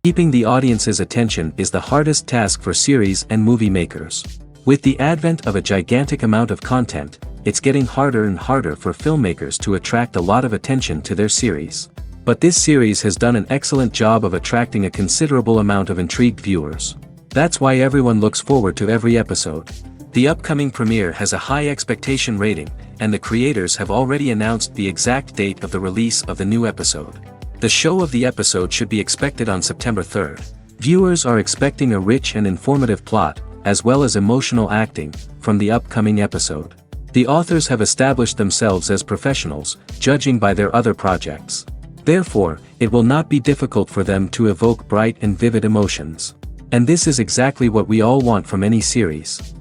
Keeping the audience's attention is the hardest task for series and movie makers. With the advent of a gigantic amount of content, it's getting harder and harder for filmmakers to attract a lot of attention to their series. But this series has done an excellent job of attracting a considerable amount of intrigued viewers. That's why everyone looks forward to every episode. The upcoming premiere has a high expectation rating, and the creators have already announced the exact date of the release of the new episode. The show of the episode should be expected on September 3rd. Viewers are expecting a rich and informative plot, as well as emotional acting, from the upcoming episode. The authors have established themselves as professionals, judging by their other projects. Therefore, it will not be difficult for them to evoke bright and vivid emotions. And this is exactly what we all want from any series.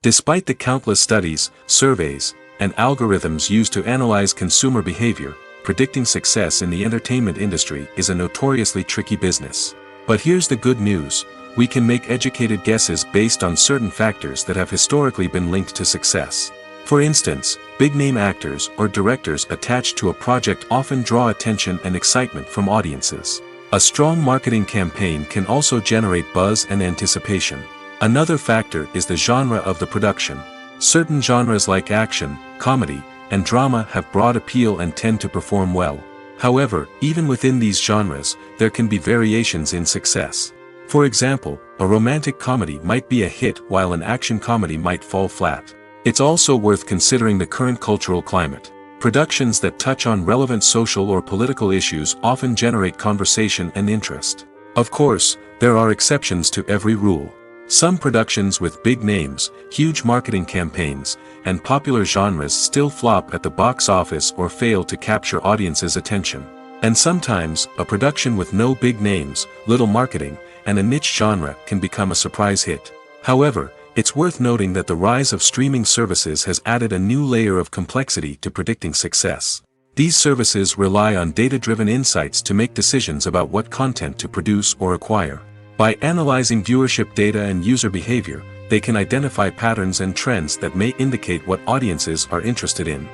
Despite the countless studies, surveys, and algorithms used to analyze consumer behavior, predicting success in the entertainment industry is a notoriously tricky business. But here's the good news: we can make educated guesses based on certain factors that have historically been linked to success. For instance, big-name actors or directors attached to a project often draw attention and excitement from audiences. A strong marketing campaign can also generate buzz and anticipation. Another factor is the genre of the production. Certain genres like action, comedy, and drama have broad appeal and tend to perform well. However, even within these genres, there can be variations in success. For example, a romantic comedy might be a hit while an action comedy might fall flat. It's also worth considering the current cultural climate. Productions that touch on relevant social or political issues often generate conversation and interest. Of course, there are exceptions to every rule. Some productions with big names, huge marketing campaigns, and popular genres still flop at the box office or fail to capture audiences' attention. And sometimes, a production with no big names, little marketing, and a niche genre can become a surprise hit. However, it's worth noting that the rise of streaming services has added a new layer of complexity to predicting success. These services rely on data-driven insights to make decisions about what content to produce or acquire. By analyzing viewership data and user behavior, they can identify patterns and trends that may indicate what audiences are interested in.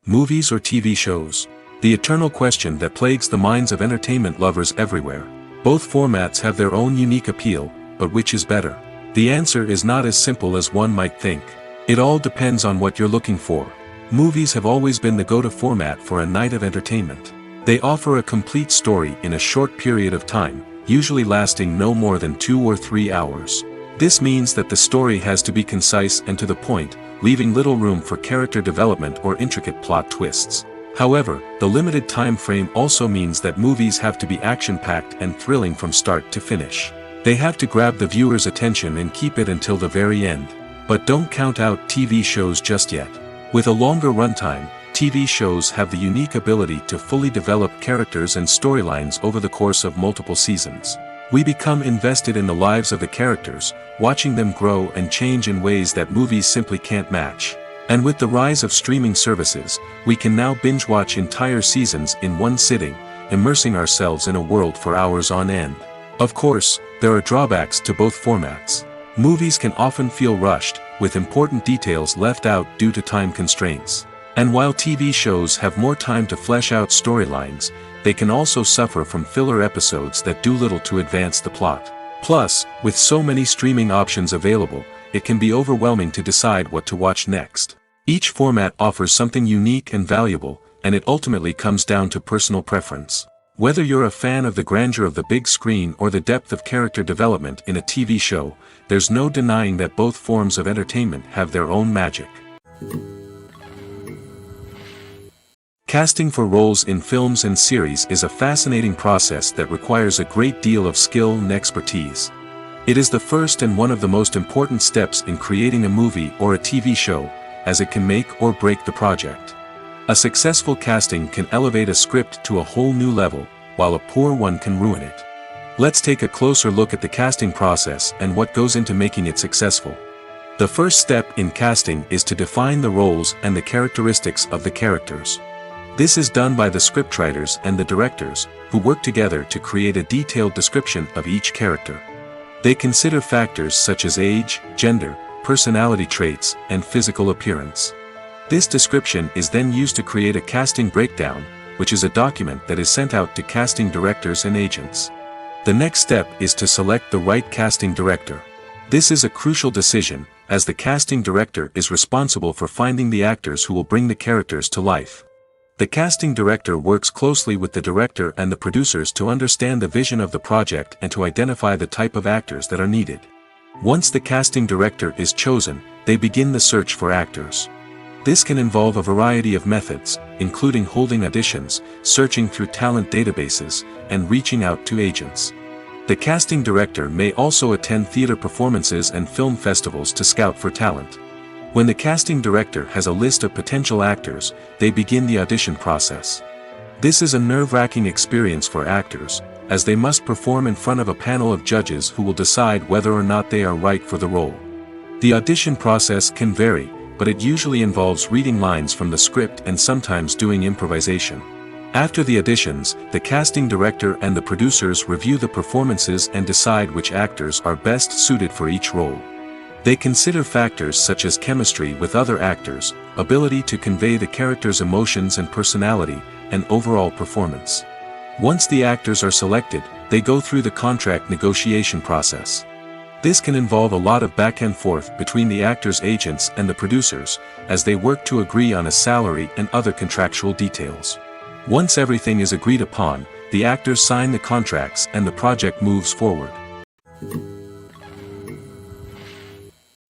Movies or TV shows? The eternal question that plagues the minds of entertainment lovers everywhere. Both formats have their own unique appeal, but which is better? The answer is not as simple as one might think. It all depends on what you're looking for. Movies have always been the go-to format for a night of entertainment. They offer a complete story in a short period of time, usually lasting no more than 2 or 3 hours. This means that the story has to be concise and to the point, leaving little room for character development or intricate plot twists. However, the limited time frame also means that movies have to be action-packed and thrilling from start to finish. They have to grab the viewer's attention and keep it until the very end. But don't count out TV shows just yet. With a longer runtime, TV shows have the unique ability to fully develop characters and storylines over the course of multiple seasons. We become invested in the lives of the characters, watching them grow and change in ways that movies simply can't match. And with the rise of streaming services, we can now binge-watch entire seasons in one sitting, immersing ourselves in a world for hours on end. Of course, there are drawbacks to both formats. Movies can often feel rushed, with important details left out due to time constraints. And while TV shows have more time to flesh out storylines, they can also suffer from filler episodes that do little to advance the plot. Plus, with so many streaming options available, it can be overwhelming to decide what to watch next. Each format offers something unique and valuable, and it ultimately comes down to personal preference. Whether you're a fan of the grandeur of the big screen or the depth of character development in a TV show, there's no denying that both forms of entertainment have their own magic. Casting for roles in films and series is a fascinating process that requires a great deal of skill and expertise. It is the first and one of the most important steps in creating a movie or a TV show, as it can make or break the project. A successful casting can elevate a script to a whole new level, while a poor one can ruin it. Let's take a closer look at the casting process and what goes into making it successful. The first step in casting is to define the roles and the characteristics of the characters. This is done by the scriptwriters and the directors, who work together to create a detailed description of each character. They consider factors such as age, gender, personality traits, and physical appearance. This description is then used to create a casting breakdown, which is a document that is sent out to casting directors and agents. The next step is to select the right casting director. This is a crucial decision, as the casting director is responsible for finding the actors who will bring the characters to life. The casting director works closely with the director and the producers to understand the vision of the project and to identify the type of actors that are needed. Once the casting director is chosen, they begin the search for actors. This can involve a variety of methods, including holding auditions, searching through talent databases, and reaching out to agents. The casting director may also attend theater performances and film festivals to scout for talent. When the casting director has a list of potential actors, they begin the audition process. This is a nerve-wracking experience for actors, as they must perform in front of a panel of judges who will decide whether or not they are right for the role. The audition process can vary, but it usually involves reading lines from the script and sometimes doing improvisation. After the auditions, the casting director and the producers review the performances and decide which actors are best suited for each role. They consider factors such as chemistry with other actors, ability to convey the character's emotions and personality, and overall performance. Once the actors are selected, they go through the contract negotiation process. This can involve a lot of back and forth between the actors' agents and the producers, as they work to agree on a salary and other contractual details. Once everything is agreed upon, the actors sign the contracts and the project moves forward.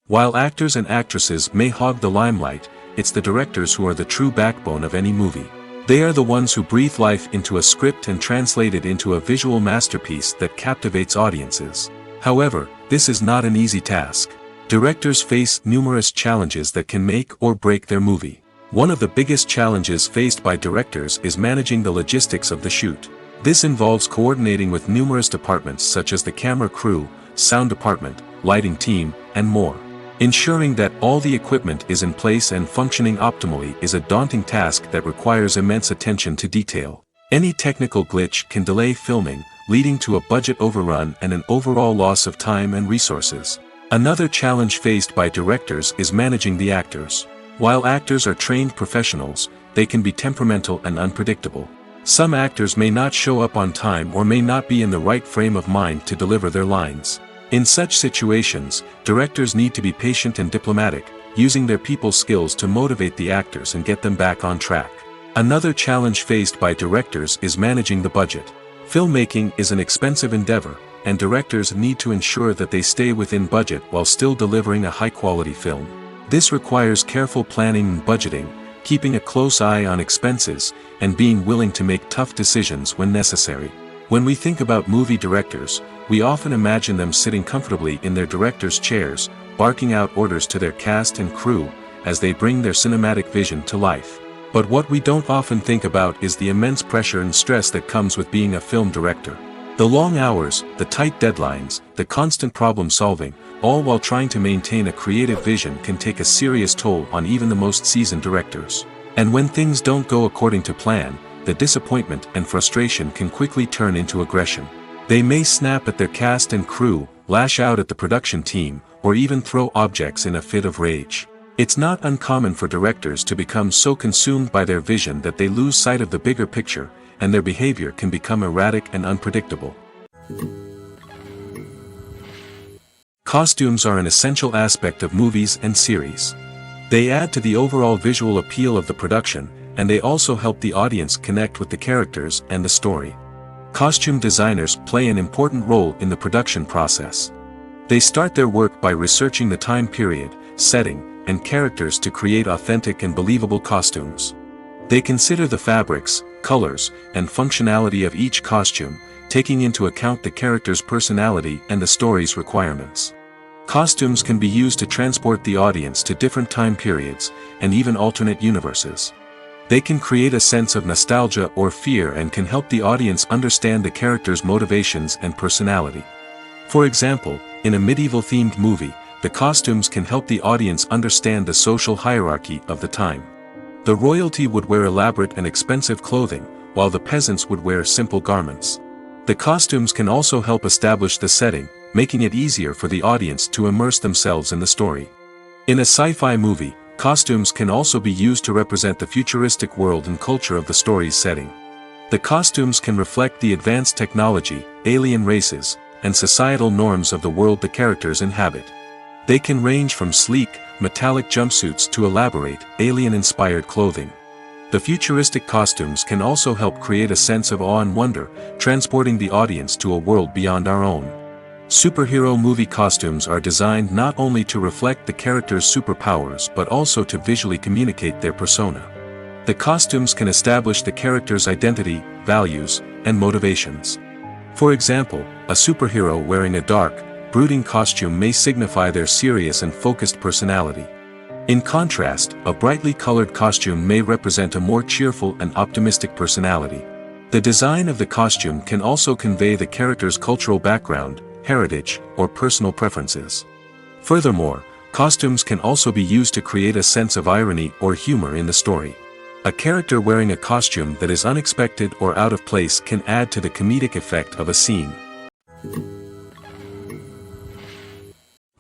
While actors and actresses may hog the limelight, it's the directors who are the true backbone of any movie. They are the ones who breathe life into a script and translate it into a visual masterpiece that captivates audiences. However, this is not an easy task. Directors face numerous challenges that can make or break their movie. One of the biggest challenges faced by directors is managing the logistics of the shoot. This involves coordinating with numerous departments such as the camera crew, sound department, lighting team, and more. Ensuring that all the equipment is in place and functioning optimally is a daunting task that requires immense attention to detail. Any technical glitch can delay filming, leading to a budget overrun and an overall loss of time and resources. Another challenge faced by directors is managing the actors. While actors are trained professionals, they can be temperamental and unpredictable. Some actors may not show up on time or may not be in the right frame of mind to deliver their lines. In such situations, directors need to be patient and diplomatic, using their people skills to motivate the actors and get them back on track. Another challenge faced by directors is managing the budget. Filmmaking is an expensive endeavor, and directors need to ensure that they stay within budget while still delivering a high-quality film. This requires careful planning and budgeting, keeping a close eye on expenses, and being willing to make tough decisions when necessary. When we think about movie directors, we often imagine them sitting comfortably in their director's chairs, barking out orders to their cast and crew, as they bring their cinematic vision to life. But what we don't often think about is the immense pressure and stress that comes with being a film director. The long hours, the tight deadlines, the constant problem solving, all while trying to maintain a creative vision can take a serious toll on even the most seasoned directors. And when things don't go according to plan, the disappointment and frustration can quickly turn into aggression. They may snap at their cast and crew, lash out at the production team, or even throw objects in a fit of rage. It's not uncommon for directors to become so consumed by their vision that they lose sight of the bigger picture, and their behavior can become erratic and unpredictable. Costumes are an essential aspect of movies and series. They add to the overall visual appeal of the production, and they also help the audience connect with the characters and the story. Costume designers play an important role in the production process. They start their work by researching the time period, setting, and characters to create authentic and believable costumes. They consider the fabrics, colors, and functionality of each costume, taking into account the character's personality and the story's requirements. Costumes can be used to transport the audience to different time periods, and even alternate universes. They can create a sense of nostalgia or fear and can help the audience understand the character's motivations and personality. For example, in a medieval-themed movie, the costumes can help the audience understand the social hierarchy of the time. The royalty would wear elaborate and expensive clothing, while the peasants would wear simple garments. The costumes can also help establish the setting, making it easier for the audience to immerse themselves in the story. In a sci-fi movie, Costumes can also be used to represent the futuristic world and culture of the story's setting. The costumes can reflect the advanced technology, alien races, and societal norms of the world the characters inhabit. They can range from sleek, metallic jumpsuits to elaborate, alien-inspired clothing. The futuristic costumes can also help create a sense of awe and wonder, transporting the audience to a world beyond our own. Superhero movie costumes are designed not only to reflect the character's superpowers but also to visually communicate their persona. The costumes can establish the character's identity, values, and motivations. For example, a superhero wearing a dark, brooding costume may signify their serious and focused personality. In contrast, a brightly colored costume may represent a more cheerful and optimistic personality. The design of the costume can also convey the character's cultural background, heritage, or personal preferences. Furthermore, costumes can also be used to create a sense of irony or humor in the story. A character wearing a costume that is unexpected or out of place can add to the comedic effect of a scene.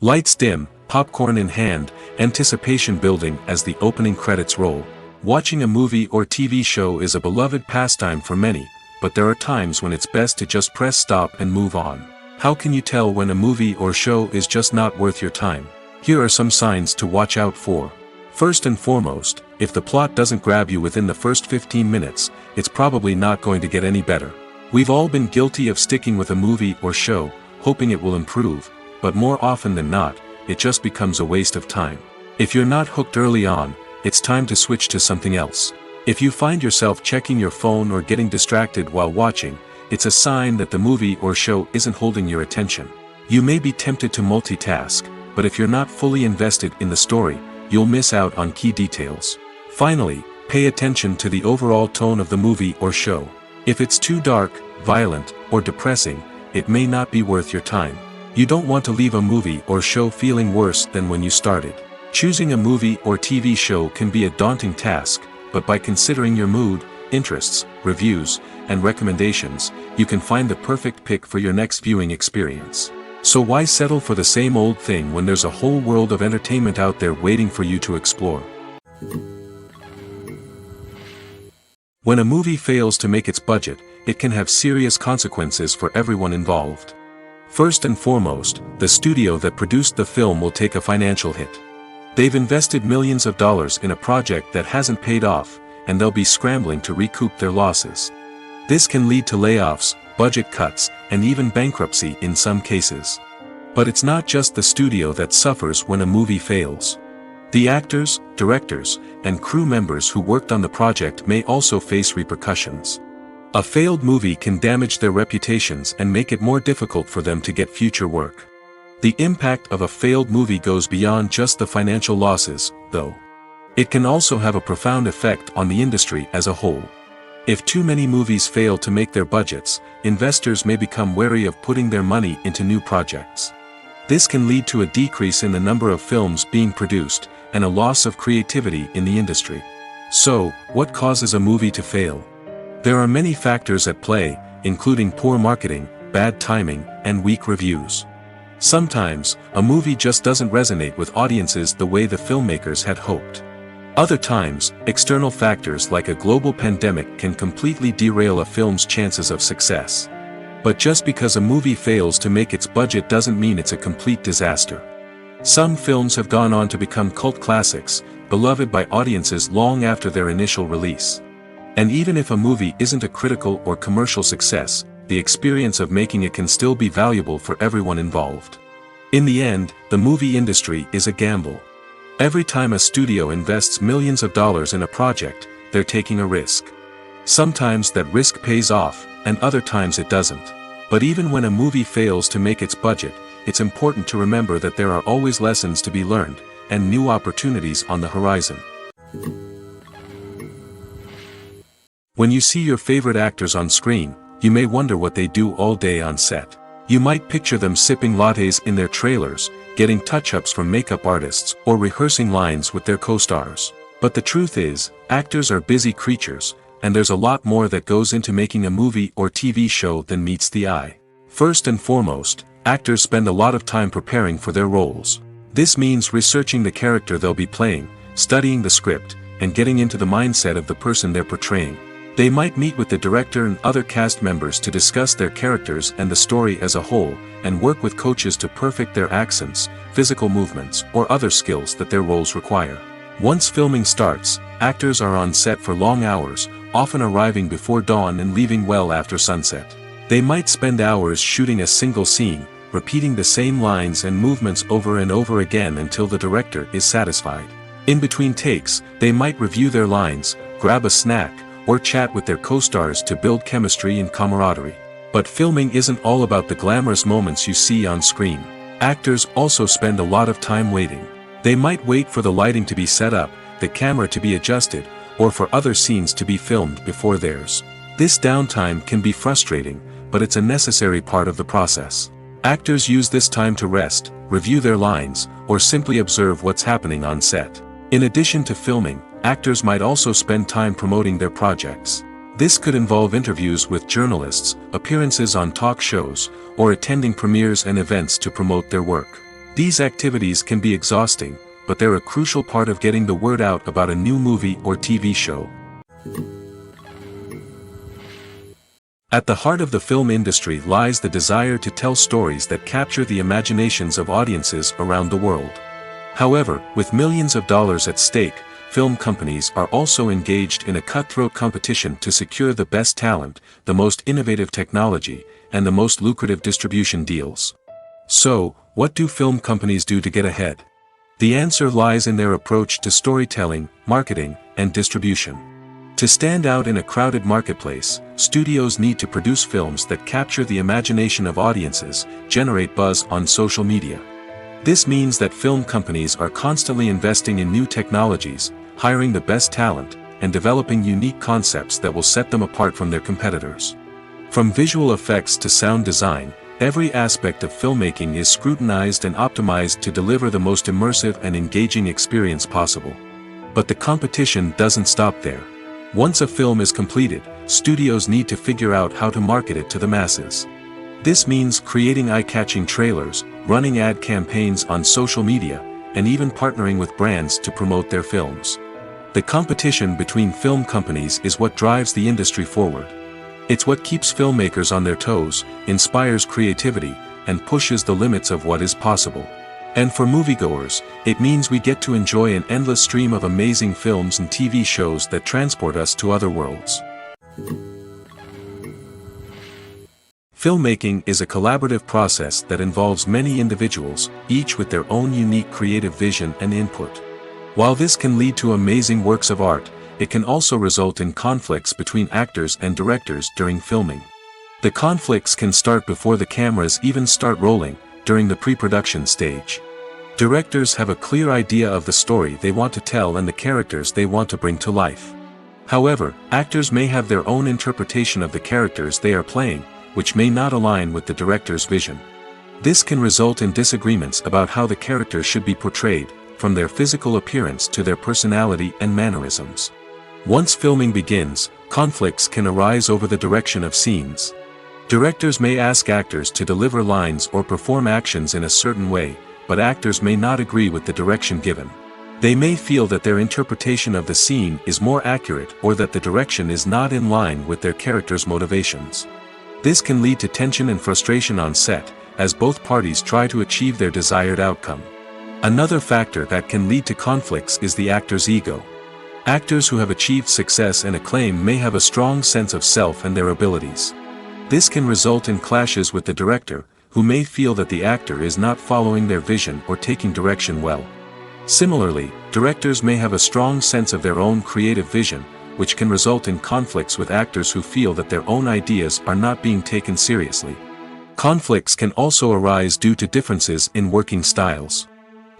Lights dim, popcorn in hand, anticipation building as the opening credits roll. Watching a movie or TV show is a beloved pastime for many, but there are times when it's best to just press stop and move on. How can you tell when a movie or show is just not worth your time? Here are some signs to watch out for. First and foremost, if the plot doesn't grab you within the first 15 minutes, it's probably not going to get any better. We've all been guilty of sticking with a movie or show, hoping it will improve, but more often than not, it just becomes a waste of time. If you're not hooked early on, it's time to switch to something else. If you find yourself checking your phone or getting distracted while watching, it's a sign that the movie or show isn't holding your attention. You may be tempted to multitask, but if you're not fully invested in the story, you'll miss out on key details. Finally, pay attention to the overall tone of the movie or show. If it's too dark, violent, or depressing, it may not be worth your time. You don't want to leave a movie or show feeling worse than when you started. Choosing a movie or TV show can be a daunting task, but by considering your mood, interests, reviews, and recommendations, you can find the perfect pick for your next viewing experience. So why settle for the same old thing when there's a whole world of entertainment out there waiting for you to explore? When a movie fails to make its budget, it can have serious consequences for everyone involved. First and foremost, the studio that produced the film will take a financial hit. They've invested millions of dollars in a project that hasn't paid off, and they'll be scrambling to recoup their losses. This can lead to layoffs, budget cuts, and even bankruptcy in some cases. But it's not just the studio that suffers when a movie fails. The actors, directors, and crew members who worked on the project may also face repercussions. A failed movie can damage their reputations and make it more difficult for them to get future work. The impact of a failed movie goes beyond just the financial losses, though. It can also have a profound effect on the industry as a whole. If too many movies fail to make their budgets, investors may become wary of putting their money into new projects. This can lead to a decrease in the number of films being produced, and a loss of creativity in the industry. So, what causes a movie to fail? There are many factors at play, including poor marketing, bad timing, and weak reviews. Sometimes, a movie just doesn't resonate with audiences the way the filmmakers had hoped. Other times, external factors like a global pandemic can completely derail a film's chances of success. But just because a movie fails to make its budget doesn't mean it's a complete disaster. Some films have gone on to become cult classics, beloved by audiences long after their initial release. And even if a movie isn't a critical or commercial success, the experience of making it can still be valuable for everyone involved. In the end, the movie industry is a gamble. Every time a studio invests millions of dollars in a project, they're taking a risk. Sometimes that risk pays off, and other times it doesn't. But even when a movie fails to make its budget, it's important to remember that there are always lessons to be learned, and new opportunities on the horizon. When you see your favorite actors on screen, you may wonder what they do all day on set. You might picture them sipping lattes in their trailers, getting touch-ups from makeup artists, or rehearsing lines with their co-stars. But the truth is, actors are busy creatures, and there's a lot more that goes into making a movie or TV show than meets the eye. First and foremost, actors spend a lot of time preparing for their roles. This means researching the character they'll be playing, studying the script, and getting into the mindset of the person they're portraying. They might meet with the director and other cast members to discuss their characters and the story as a whole, and work with coaches to perfect their accents, physical movements, or other skills that their roles require. Once filming starts, actors are on set for long hours, often arriving before dawn and leaving well after sunset. They might spend hours shooting a single scene, repeating the same lines and movements over and over again until the director is satisfied. In between takes, they might review their lines, grab a snack, or chat with their co-stars to build chemistry and camaraderie. But filming isn't all about the glamorous moments you see on screen. Actors also spend a lot of time waiting. They might wait for the lighting to be set up, the camera to be adjusted, or for other scenes to be filmed before theirs. This downtime can be frustrating, but it's a necessary part of the process. Actors use this time to rest, review their lines, or simply observe what's happening on set. In addition to filming, actors might also spend time promoting their projects. This could involve interviews with journalists, appearances on talk shows, or attending premieres and events to promote their work. These activities can be exhausting, but they're a crucial part of getting the word out about a new movie or TV show. At the heart of the film industry lies the desire to tell stories that capture the imaginations of audiences around the world. However, with millions of dollars at stake, film companies are also engaged in a cutthroat competition to secure the best talent, the most innovative technology, and the most lucrative distribution deals. So, what do film companies do to get ahead? The answer lies in their approach to storytelling, marketing, and distribution. To stand out in a crowded marketplace, studios need to produce films that capture the imagination of audiences, generate buzz on social media. This means that film companies are constantly investing in new technologies, hiring the best talent, and developing unique concepts that will set them apart from their competitors. From visual effects to sound design, every aspect of filmmaking is scrutinized and optimized to deliver the most immersive and engaging experience possible. But the competition doesn't stop there. Once a film is completed, studios need to figure out how to market it to the masses. This means creating eye-catching trailers, running ad campaigns on social media, and even partnering with brands to promote their films. The competition between film companies is what drives the industry forward. It's what keeps filmmakers on their toes, inspires creativity, and pushes the limits of what is possible. And for moviegoers, it means we get to enjoy an endless stream of amazing films and TV shows that transport us to other worlds. Filmmaking is a collaborative process that involves many individuals, each with their own unique creative vision and input. While this can lead to amazing works of art, it can also result in conflicts between actors and directors during filming. The conflicts can start before the cameras even start rolling, during the pre-production stage. Directors have a clear idea of the story they want to tell and the characters they want to bring to life. However, actors may have their own interpretation of the characters they are playing, which may not align with the director's vision. This can result in disagreements about how the characters should be portrayed, from their physical appearance to their personality and mannerisms. Once filming begins, conflicts can arise over the direction of scenes. Directors may ask actors to deliver lines or perform actions in a certain way, but actors may not agree with the direction given. They may feel that their interpretation of the scene is more accurate or that the direction is not in line with their character's motivations. This can lead to tension and frustration on set, as both parties try to achieve their desired outcome. Another factor that can lead to conflicts is the actor's ego. Actors who have achieved success and acclaim may have a strong sense of self and their abilities. This can result in clashes with the director, who may feel that the actor is not following their vision or taking direction well. Similarly, directors may have a strong sense of their own creative vision, which can result in conflicts with actors who feel that their own ideas are not being taken seriously. Conflicts can also arise due to differences in working styles.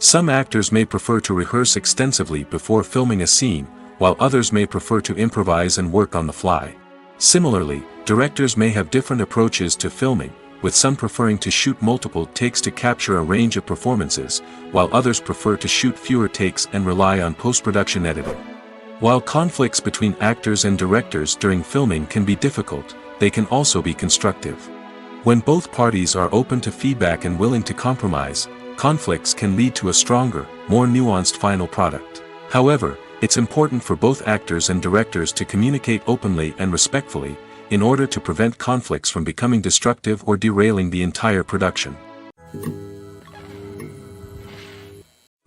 Some actors may prefer to rehearse extensively before filming a scene, while others may prefer to improvise and work on the fly. Similarly, directors may have different approaches to filming, with some preferring to shoot multiple takes to capture a range of performances, while others prefer to shoot fewer takes and rely on post-production editing. While conflicts between actors and directors during filming can be difficult, they can also be constructive. When both parties are open to feedback and willing to compromise, conflicts can lead to a stronger, more nuanced final product. However, it's important for both actors and directors to communicate openly and respectfully, in order to prevent conflicts from becoming destructive or derailing the entire production.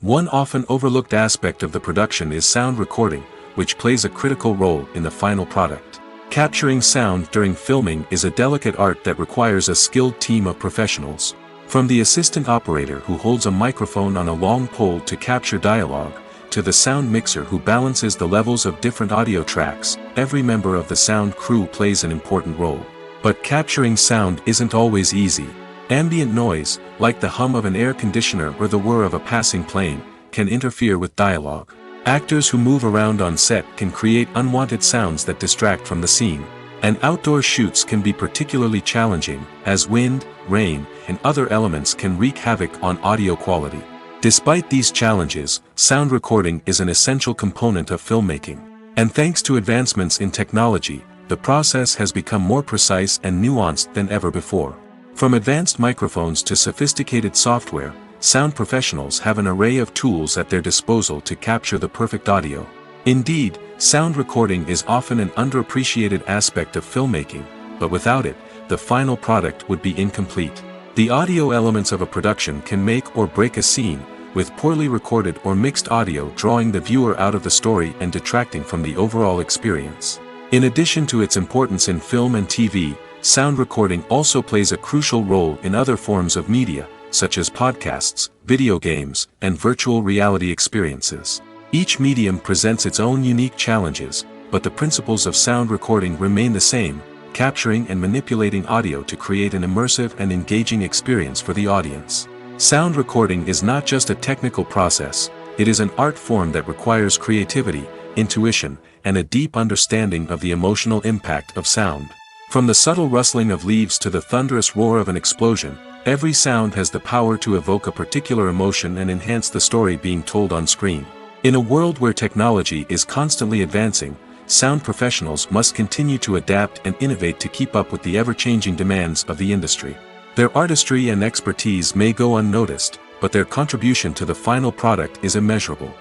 One often overlooked aspect of the production is sound recording, which plays a critical role in the final product. Capturing sound during filming is a delicate art that requires a skilled team of professionals. From the assistant operator who holds a microphone on a long pole to capture dialogue, to the sound mixer who balances the levels of different audio tracks, every member of the sound crew plays an important role. But capturing sound isn't always easy. Ambient noise, like the hum of an air conditioner or the whir of a passing plane, can interfere with dialogue. Actors who move around on set can create unwanted sounds that distract from the scene. And outdoor shoots can be particularly challenging, as wind, rain, and other elements can wreak havoc on audio quality. Despite these challenges, sound recording is an essential component of filmmaking. And thanks to advancements in technology, the process has become more precise and nuanced than ever before. From advanced microphones to sophisticated software, sound professionals have an array of tools at their disposal to capture the perfect audio. Indeed, sound recording is often an underappreciated aspect of filmmaking, but without it, the final product would be incomplete. The audio elements of a production can make or break a scene, with poorly recorded or mixed audio drawing the viewer out of the story and detracting from the overall experience. In addition to its importance in film and TV, sound recording also plays a crucial role in other forms of media, such as podcasts, video games, and virtual reality experiences. Each medium presents its own unique challenges, but the principles of sound recording remain the same, capturing and manipulating audio to create an immersive and engaging experience for the audience. Sound recording is not just a technical process, it is an art form that requires creativity, intuition, and a deep understanding of the emotional impact of sound. From the subtle rustling of leaves to the thunderous roar of an explosion, every sound has the power to evoke a particular emotion and enhance the story being told on screen. In a world where technology is constantly advancing, sound professionals must continue to adapt and innovate to keep up with the ever-changing demands of the industry. Their artistry and expertise may go unnoticed, but their contribution to the final product is immeasurable.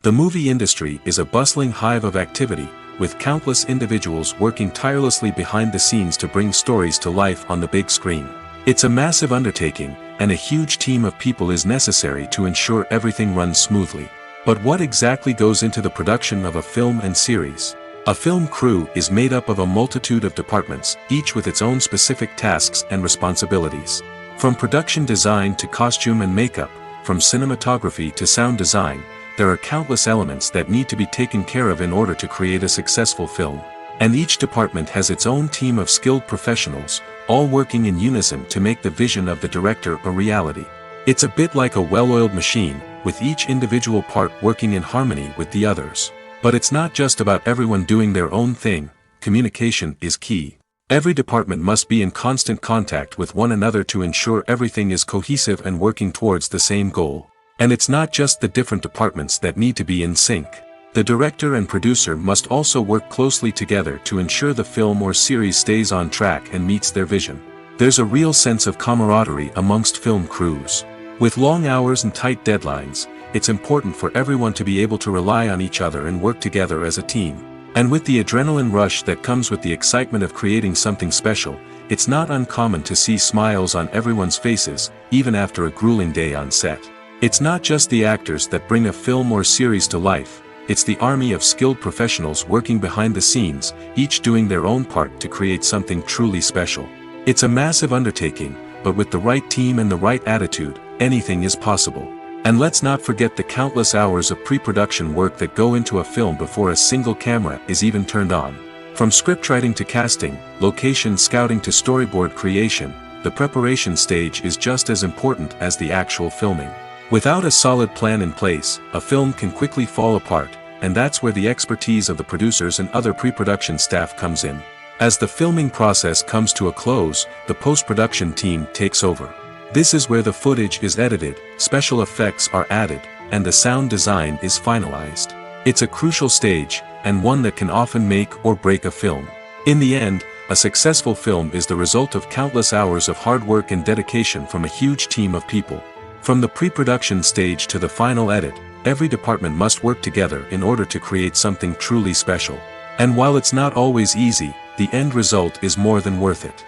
The movie industry is a bustling hive of activity, with countless individuals working tirelessly behind the scenes to bring stories to life on the big screen. It's a massive undertaking, and a huge team of people is necessary to ensure everything runs smoothly. But what exactly goes into the production of a film and series? A film crew is made up of a multitude of departments, each with its own specific tasks and responsibilities. From production design to costume and makeup, from cinematography to sound design, there are countless elements that need to be taken care of in order to create a successful film. And each department has its own team of skilled professionals, all working in unison to make the vision of the director a reality. It's a bit like a well-oiled machine, with each individual part working in harmony with the others. But it's not just about everyone doing their own thing, communication is key. Every department must be in constant contact with one another to ensure everything is cohesive and working towards the same goal. And it's not just the different departments that need to be in sync. The director and producer must also work closely together to ensure the film or series stays on track and meets their vision. There's a real sense of camaraderie amongst film crews. With long hours and tight deadlines, it's important for everyone to be able to rely on each other and work together as a team. And with the adrenaline rush that comes with the excitement of creating something special, it's not uncommon to see smiles on everyone's faces, even after a grueling day on set. It's not just the actors that bring a film or series to life, it's the army of skilled professionals working behind the scenes, each doing their own part to create something truly special. It's a massive undertaking, but with the right team and the right attitude, anything is possible. And let's not forget the countless hours of pre-production work that go into a film before a single camera is even turned on. From scriptwriting to casting, location scouting to storyboard creation, the preparation stage is just as important as the actual filming. Without a solid plan in place, a film can quickly fall apart, and that's where the expertise of the producers and other pre-production staff comes in. As the filming process comes to a close, the post-production team takes over. This is where the footage is edited, special effects are added, and the sound design is finalized. It's a crucial stage, and one that can often make or break a film. In the end, a successful film is the result of countless hours of hard work and dedication from a huge team of people. From the pre-production stage to the final edit, every department must work together in order to create something truly special. And while it's not always easy, the end result is more than worth it.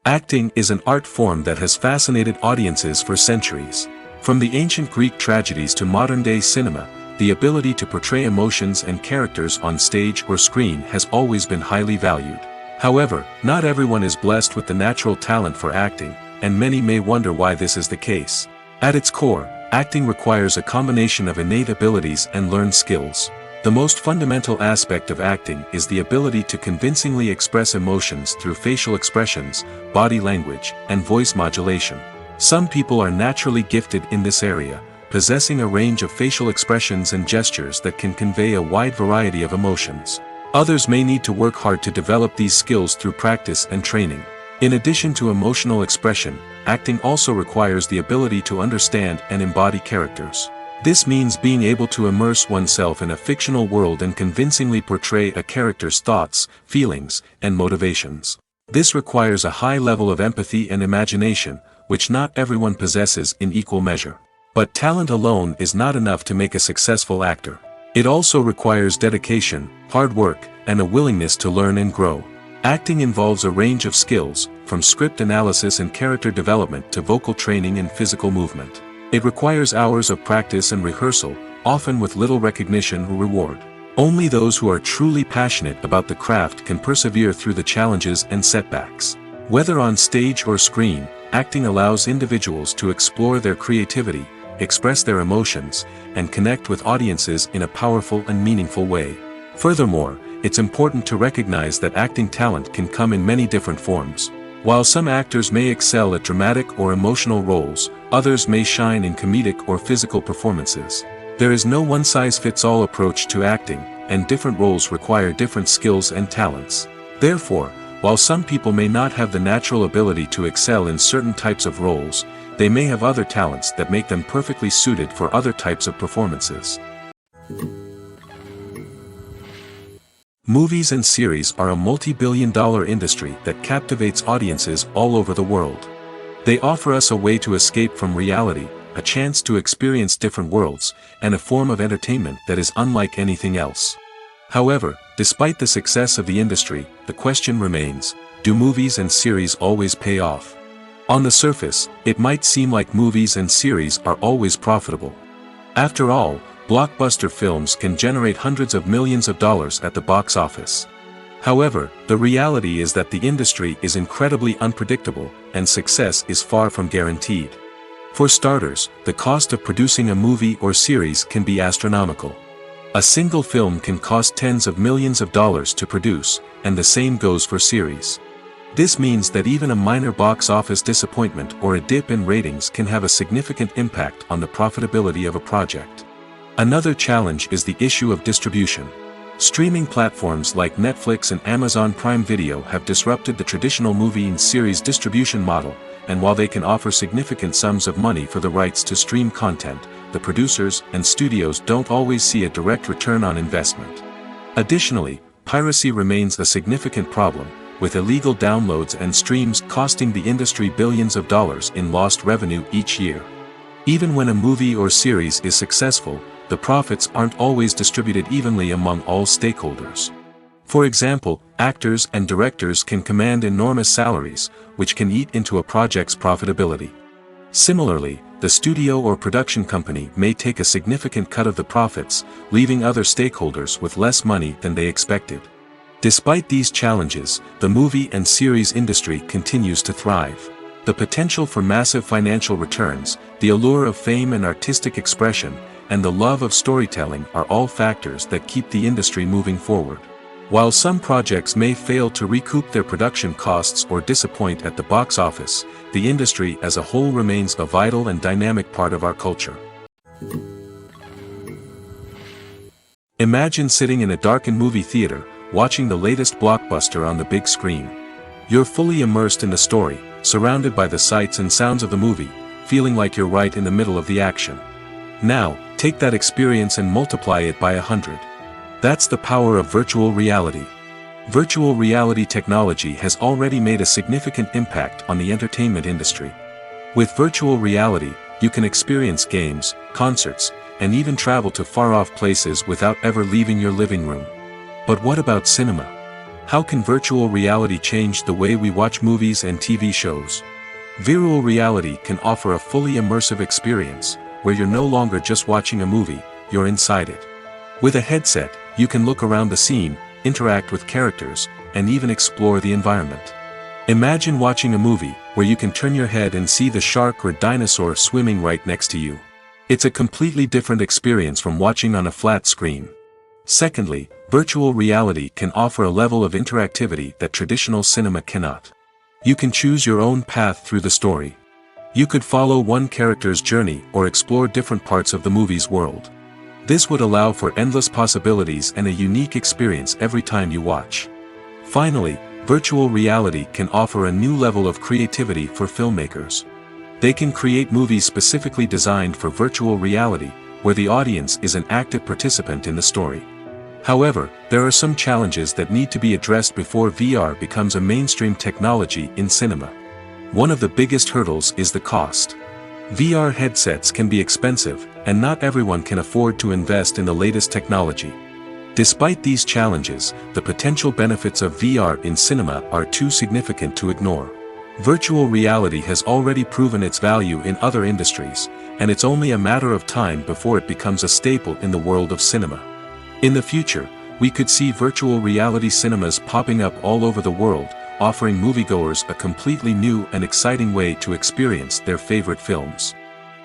Acting is an art form that has fascinated audiences for centuries. From the ancient Greek tragedies to modern-day cinema, the ability to portray emotions and characters on stage or screen has always been highly valued. However, not everyone is blessed with the natural talent for acting, and many may wonder why this is the case. At its core, acting requires a combination of innate abilities and learned skills. The most fundamental aspect of acting is the ability to convincingly express emotions through facial expressions, body language, and voice modulation. Some people are naturally gifted in this area, possessing a range of facial expressions and gestures that can convey a wide variety of emotions. Others may need to work hard to develop these skills through practice and training. In addition to emotional expression, acting also requires the ability to understand and embody characters. This means being able to immerse oneself in a fictional world and convincingly portray a character's thoughts, feelings, and motivations. This requires a high level of empathy and imagination, which not everyone possesses in equal measure. But talent alone is not enough to make a successful actor. It also requires dedication, hard work, and a willingness to learn and grow. Acting involves a range of skills, from script analysis and character development to vocal training and physical movement. It requires hours of practice and rehearsal, often with little recognition or reward. Only those who are truly passionate about the craft can persevere through the challenges and setbacks. Whether on stage or screen, acting allows individuals to explore their creativity, express their emotions, and connect with audiences in a powerful and meaningful way. Furthermore, it's important to recognize that acting talent can come in many different forms. While some actors may excel at dramatic or emotional roles, others may shine in comedic or physical performances. There is no one-size-fits-all approach to acting, and different roles require different skills and talents. Therefore, while some people may not have the natural ability to excel in certain types of roles, they may have other talents that make them perfectly suited for other types of performances. Movies and series are a multi-billion-dollar industry that captivates audiences all over the world. They offer us a way to escape from reality, a chance to experience different worlds, and a form of entertainment that is unlike anything else. However, despite the success of the industry, the question remains, do movies and series always pay off? On the surface, it might seem like movies and series are always profitable. After all, blockbuster films can generate hundreds of millions of dollars at the box office. However, the reality is that the industry is incredibly unpredictable, and success is far from guaranteed. For starters, the cost of producing a movie or series can be astronomical. A single film can cost tens of millions of dollars to produce, and the same goes for series. This means that even a minor box office disappointment or a dip in ratings can have a significant impact on the profitability of a project. Another challenge is the issue of distribution. Streaming platforms like Netflix and Amazon Prime Video have disrupted the traditional movie and series distribution model, and while they can offer significant sums of money for the rights to stream content, the producers and studios don't always see a direct return on investment. Additionally, piracy remains a significant problem, with illegal downloads and streams costing the industry billions of dollars in lost revenue each year. Even when a movie or series is successful, the profits aren't always distributed evenly among all stakeholders. For example, actors and directors can command enormous salaries, which can eat into a project's profitability. Similarly, the studio or production company may take a significant cut of the profits, leaving other stakeholders with less money than they expected. Despite these challenges, the movie and series industry continues to thrive. The potential for massive financial returns, the allure of fame and artistic expression, and the love of storytelling are all factors that keep the industry moving forward. While some projects may fail to recoup their production costs or disappoint at the box office, the industry as a whole remains a vital and dynamic part of our culture. Imagine sitting in a darkened movie theater, watching the latest blockbuster on the big screen. You're fully immersed in the story, surrounded by the sights and sounds of the movie, feeling like you're right in the middle of the action. Now, take that experience and multiply it by 100. That's the power of virtual reality. Virtual reality technology has already made a significant impact on the entertainment industry. With virtual reality, you can experience games, concerts, and even travel to far-off places without ever leaving your living room. But what about cinema? How can virtual reality change the way we watch movies and TV shows? Virtual reality can offer a fully immersive experience, where you're no longer just watching a movie, you're inside it. With a headset, you can look around the scene, interact with characters, and even explore the environment. Imagine watching a movie, where you can turn your head and see the shark or dinosaur swimming right next to you. It's a completely different experience from watching on a flat screen. Secondly, virtual reality can offer a level of interactivity that traditional cinema cannot. You can choose your own path through the story. You could follow one character's journey or explore different parts of the movie's world. This would allow for endless possibilities and a unique experience every time you watch. Finally, virtual reality can offer a new level of creativity for filmmakers. They can create movies specifically designed for virtual reality, where the audience is an active participant in the story. However, there are some challenges that need to be addressed before VR becomes a mainstream technology in cinema. One of the biggest hurdles is the cost. VR headsets can be expensive, and not everyone can afford to invest in the latest technology. Despite these challenges, the potential benefits of VR in cinema are too significant to ignore. Virtual reality has already proven its value in other industries, and it's only a matter of time before it becomes a staple in the world of cinema. In the future, we could see virtual reality cinemas popping up all over the world, offering moviegoers a completely new and exciting way to experience their favorite films.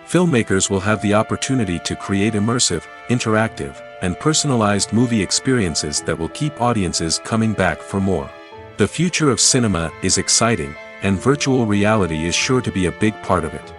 Filmmakers will have the opportunity to create immersive, interactive, and personalized movie experiences that will keep audiences coming back for more. The future of cinema is exciting, and virtual reality is sure to be a big part of it.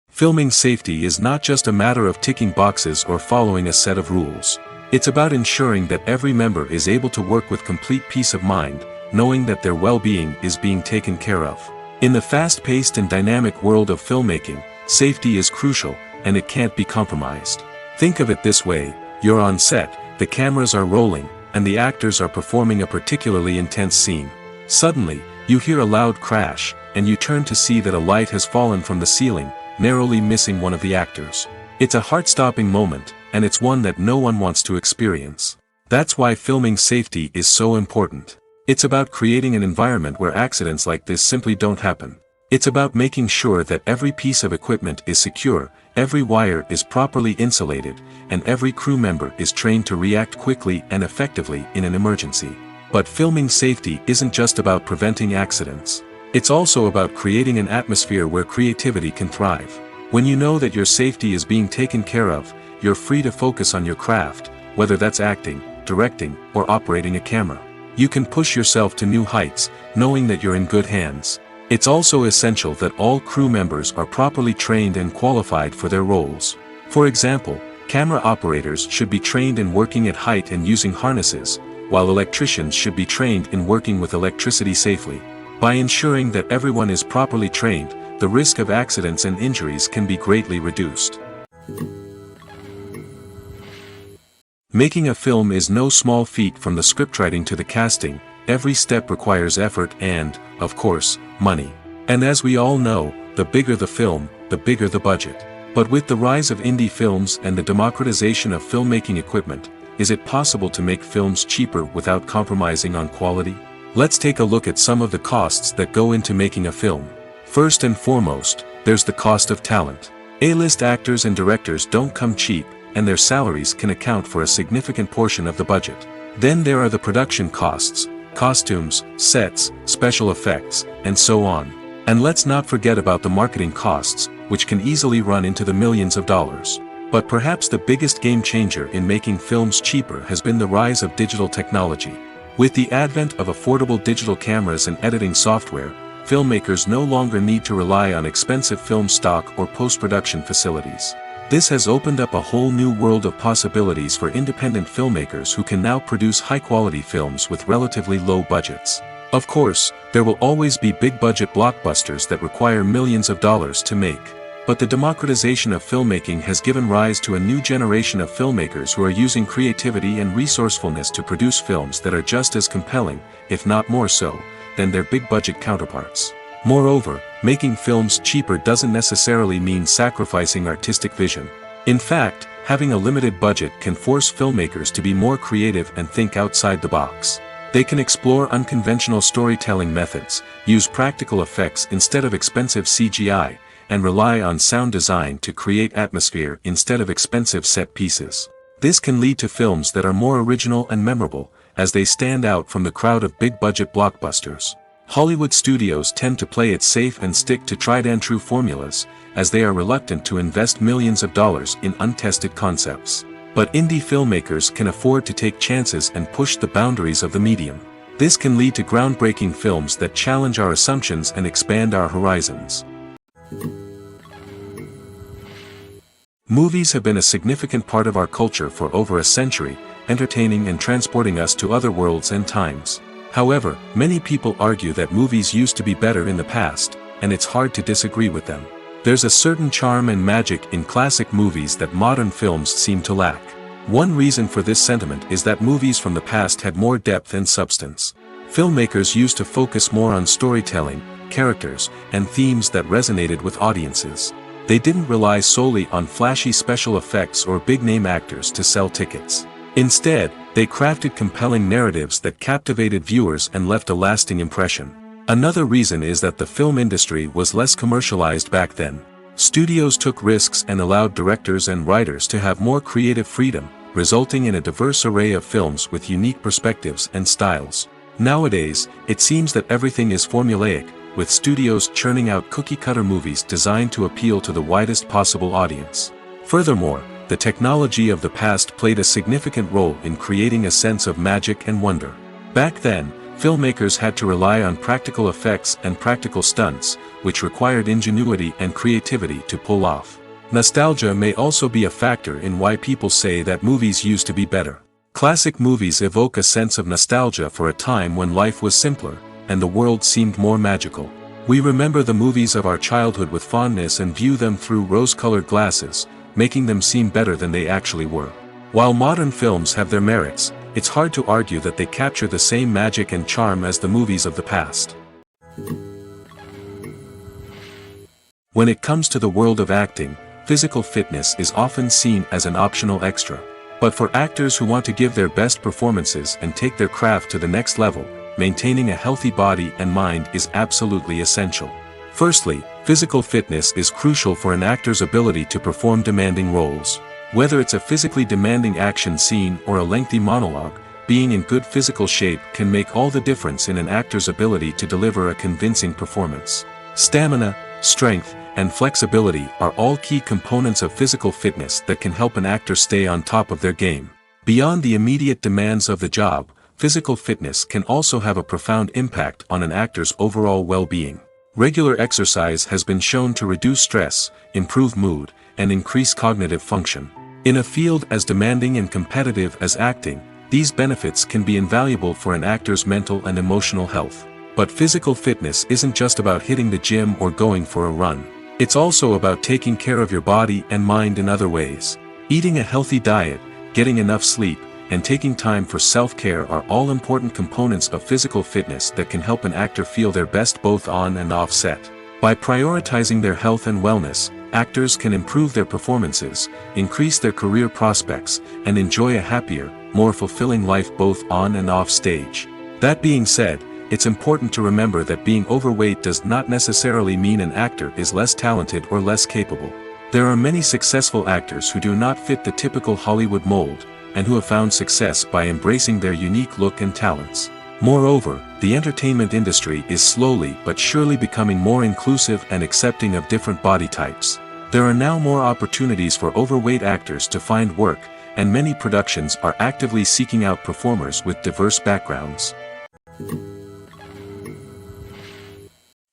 Filming safety is not just a matter of ticking boxes or following a set of rules. It's about ensuring that every member is able to work with complete peace of mind, knowing that their well-being is being taken care of. In the fast-paced and dynamic world of filmmaking, safety is crucial, and it can't be compromised. Think of it this way: you're on set, the cameras are rolling, and the actors are performing a particularly intense scene. Suddenly, you hear a loud crash, and you turn to see that a light has fallen from the ceiling, narrowly missing one of the actors. It's a heart-stopping moment, and it's one that no one wants to experience. That's why filming safety is so important. It's about creating an environment where accidents like this simply don't happen. It's about making sure that every piece of equipment is secure, every wire is properly insulated, and every crew member is trained to react quickly and effectively in an emergency. But filming safety isn't just about preventing accidents. It's also about creating an atmosphere where creativity can thrive. When you know that your safety is being taken care of, you're free to focus on your craft, whether that's acting, directing, or operating a camera. You can push yourself to new heights, knowing that you're in good hands. It's also essential that all crew members are properly trained and qualified for their roles. For example, camera operators should be trained in working at height and using harnesses, while electricians should be trained in working with electricity safely. By ensuring that everyone is properly trained, the risk of accidents and injuries can be greatly reduced. Making a film is no small feat. From the scriptwriting to the casting, every step requires effort and, of course, money. And as we all know, the bigger the film, the bigger the budget. But with the rise of indie films and the democratization of filmmaking equipment, is it possible to make films cheaper without compromising on quality? Let's take a look at some of the costs that go into making a film. First and foremost, there's the cost of talent. A-list actors and directors don't come cheap, and their salaries can account for a significant portion of the budget. Then there are the production costs, costumes, sets, special effects, and so on. And let's not forget about the marketing costs, which can easily run into the millions of dollars. But perhaps the biggest game changer in making films cheaper has been the rise of digital technology. With the advent of affordable digital cameras and editing software, filmmakers no longer need to rely on expensive film stock or post-production facilities. This has opened up a whole new world of possibilities for independent filmmakers who can now produce high-quality films with relatively low budgets. Of course, there will always be big-budget blockbusters that require millions of dollars to make. But the democratization of filmmaking has given rise to a new generation of filmmakers who are using creativity and resourcefulness to produce films that are just as compelling, if not more so, than their big-budget counterparts. Moreover, making films cheaper doesn't necessarily mean sacrificing artistic vision. In fact, having a limited budget can force filmmakers to be more creative and think outside the box. They can explore unconventional storytelling methods, use practical effects instead of expensive CGI, and rely on sound design to create atmosphere instead of expensive set pieces. This can lead to films that are more original and memorable, as they stand out from the crowd of big-budget blockbusters. Hollywood studios tend to play it safe and stick to tried-and-true formulas, as they are reluctant to invest millions of dollars in untested concepts. But indie filmmakers can afford to take chances and push the boundaries of the medium. This can lead to groundbreaking films that challenge our assumptions and expand our horizons. Movies have been a significant part of our culture for over a century, entertaining and transporting us to other worlds and times. However, many people argue that movies used to be better in the past, and it's hard to disagree with them. There's a certain charm and magic in classic movies that modern films seem to lack. One reason for this sentiment is that movies from the past had more depth and substance. Filmmakers used to focus more on storytelling, characters, and themes that resonated with audiences. They didn't rely solely on flashy special effects or big-name actors to sell tickets. Instead, they crafted compelling narratives that captivated viewers and left a lasting impression. Another reason is that the film industry was less commercialized back then. Studios took risks and allowed directors and writers to have more creative freedom, resulting in a diverse array of films with unique perspectives and styles. Nowadays, it seems that everything is formulaic, with studios churning out cookie-cutter movies designed to appeal to the widest possible audience. Furthermore, the technology of the past played a significant role in creating a sense of magic and wonder. Back then, filmmakers had to rely on practical effects and practical stunts, which required ingenuity and creativity to pull off. Nostalgia may also be a factor in why people say that movies used to be better. Classic movies evoke a sense of nostalgia for a time when life was simpler, and the world seemed more magical. We remember the movies of our childhood with fondness and view them through rose-colored glasses, making them seem better than they actually were. While modern films have their merits, it's hard to argue that they capture the same magic and charm as the movies of the past. When it comes to the world of acting, physical fitness is often seen as an optional extra. But for actors who want to give their best performances and take their craft to the next level, maintaining a healthy body and mind is absolutely essential. Firstly, physical fitness is crucial for an actor's ability to perform demanding roles. Whether it's a physically demanding action scene or a lengthy monologue, being in good physical shape can make all the difference in an actor's ability to deliver a convincing performance. Stamina, strength, and flexibility are all key components of physical fitness that can help an actor stay on top of their game. Beyond the immediate demands of the job, physical fitness can also have a profound impact on an actor's overall well-being. Regular exercise has been shown to reduce stress, improve mood, and increase cognitive function. In a field as demanding and competitive as acting, these benefits can be invaluable for an actor's mental and emotional health. But physical fitness isn't just about hitting the gym or going for a run. It's also about taking care of your body and mind in other ways. Eating a healthy diet, getting enough sleep, and taking time for self-care are all important components of physical fitness that can help an actor feel their best both on and off set. By prioritizing their health and wellness, actors can improve their performances, increase their career prospects, and enjoy a happier, more fulfilling life both on and off stage. That being said, it's important to remember that being overweight does not necessarily mean an actor is less talented or less capable. There are many successful actors who do not fit the typical Hollywood mold, and who have found success by embracing their unique look and talents. Moreover, the entertainment industry is slowly but surely becoming more inclusive and accepting of different body types. There are now more opportunities for overweight actors to find work, and many productions are actively seeking out performers with diverse backgrounds.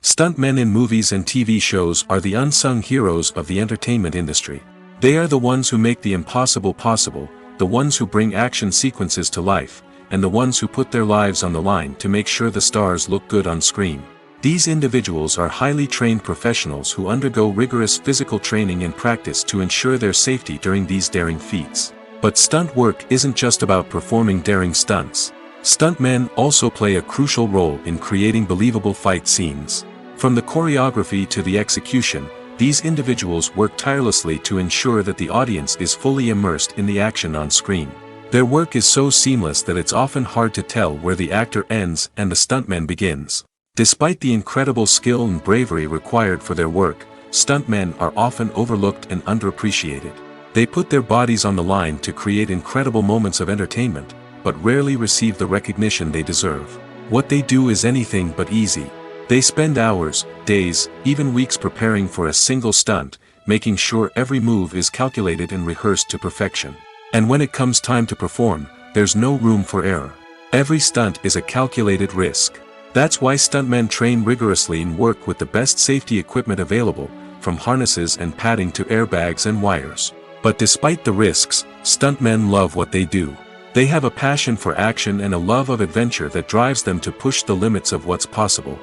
Stuntmen in movies and TV shows are the unsung heroes of the entertainment industry. They are the ones who make the impossible possible, the ones who bring action sequences to life, and the ones who put their lives on the line to make sure the stars look good on screen. These individuals are highly trained professionals who undergo rigorous physical training and practice to ensure their safety during these daring feats. But stunt work isn't just about performing daring stunts. Stuntmen also play a crucial role in creating believable fight scenes. From the choreography to the execution, these individuals work tirelessly to ensure that the audience is fully immersed in the action on screen. Their work is so seamless that it's often hard to tell where the actor ends and the stuntman begins. Despite the incredible skill and bravery required for their work, stuntmen are often overlooked and underappreciated. They put their bodies on the line to create incredible moments of entertainment, but rarely receive the recognition they deserve. What they do is anything but easy. They spend hours, days, even weeks preparing for a single stunt, making sure every move is calculated and rehearsed to perfection. And when it comes time to perform, there's no room for error. Every stunt is a calculated risk. That's why stuntmen train rigorously and work with the best safety equipment available, from harnesses and padding to airbags and wires. But despite the risks, stuntmen love what they do. They have a passion for action and a love of adventure that drives them to push the limits of what's possible.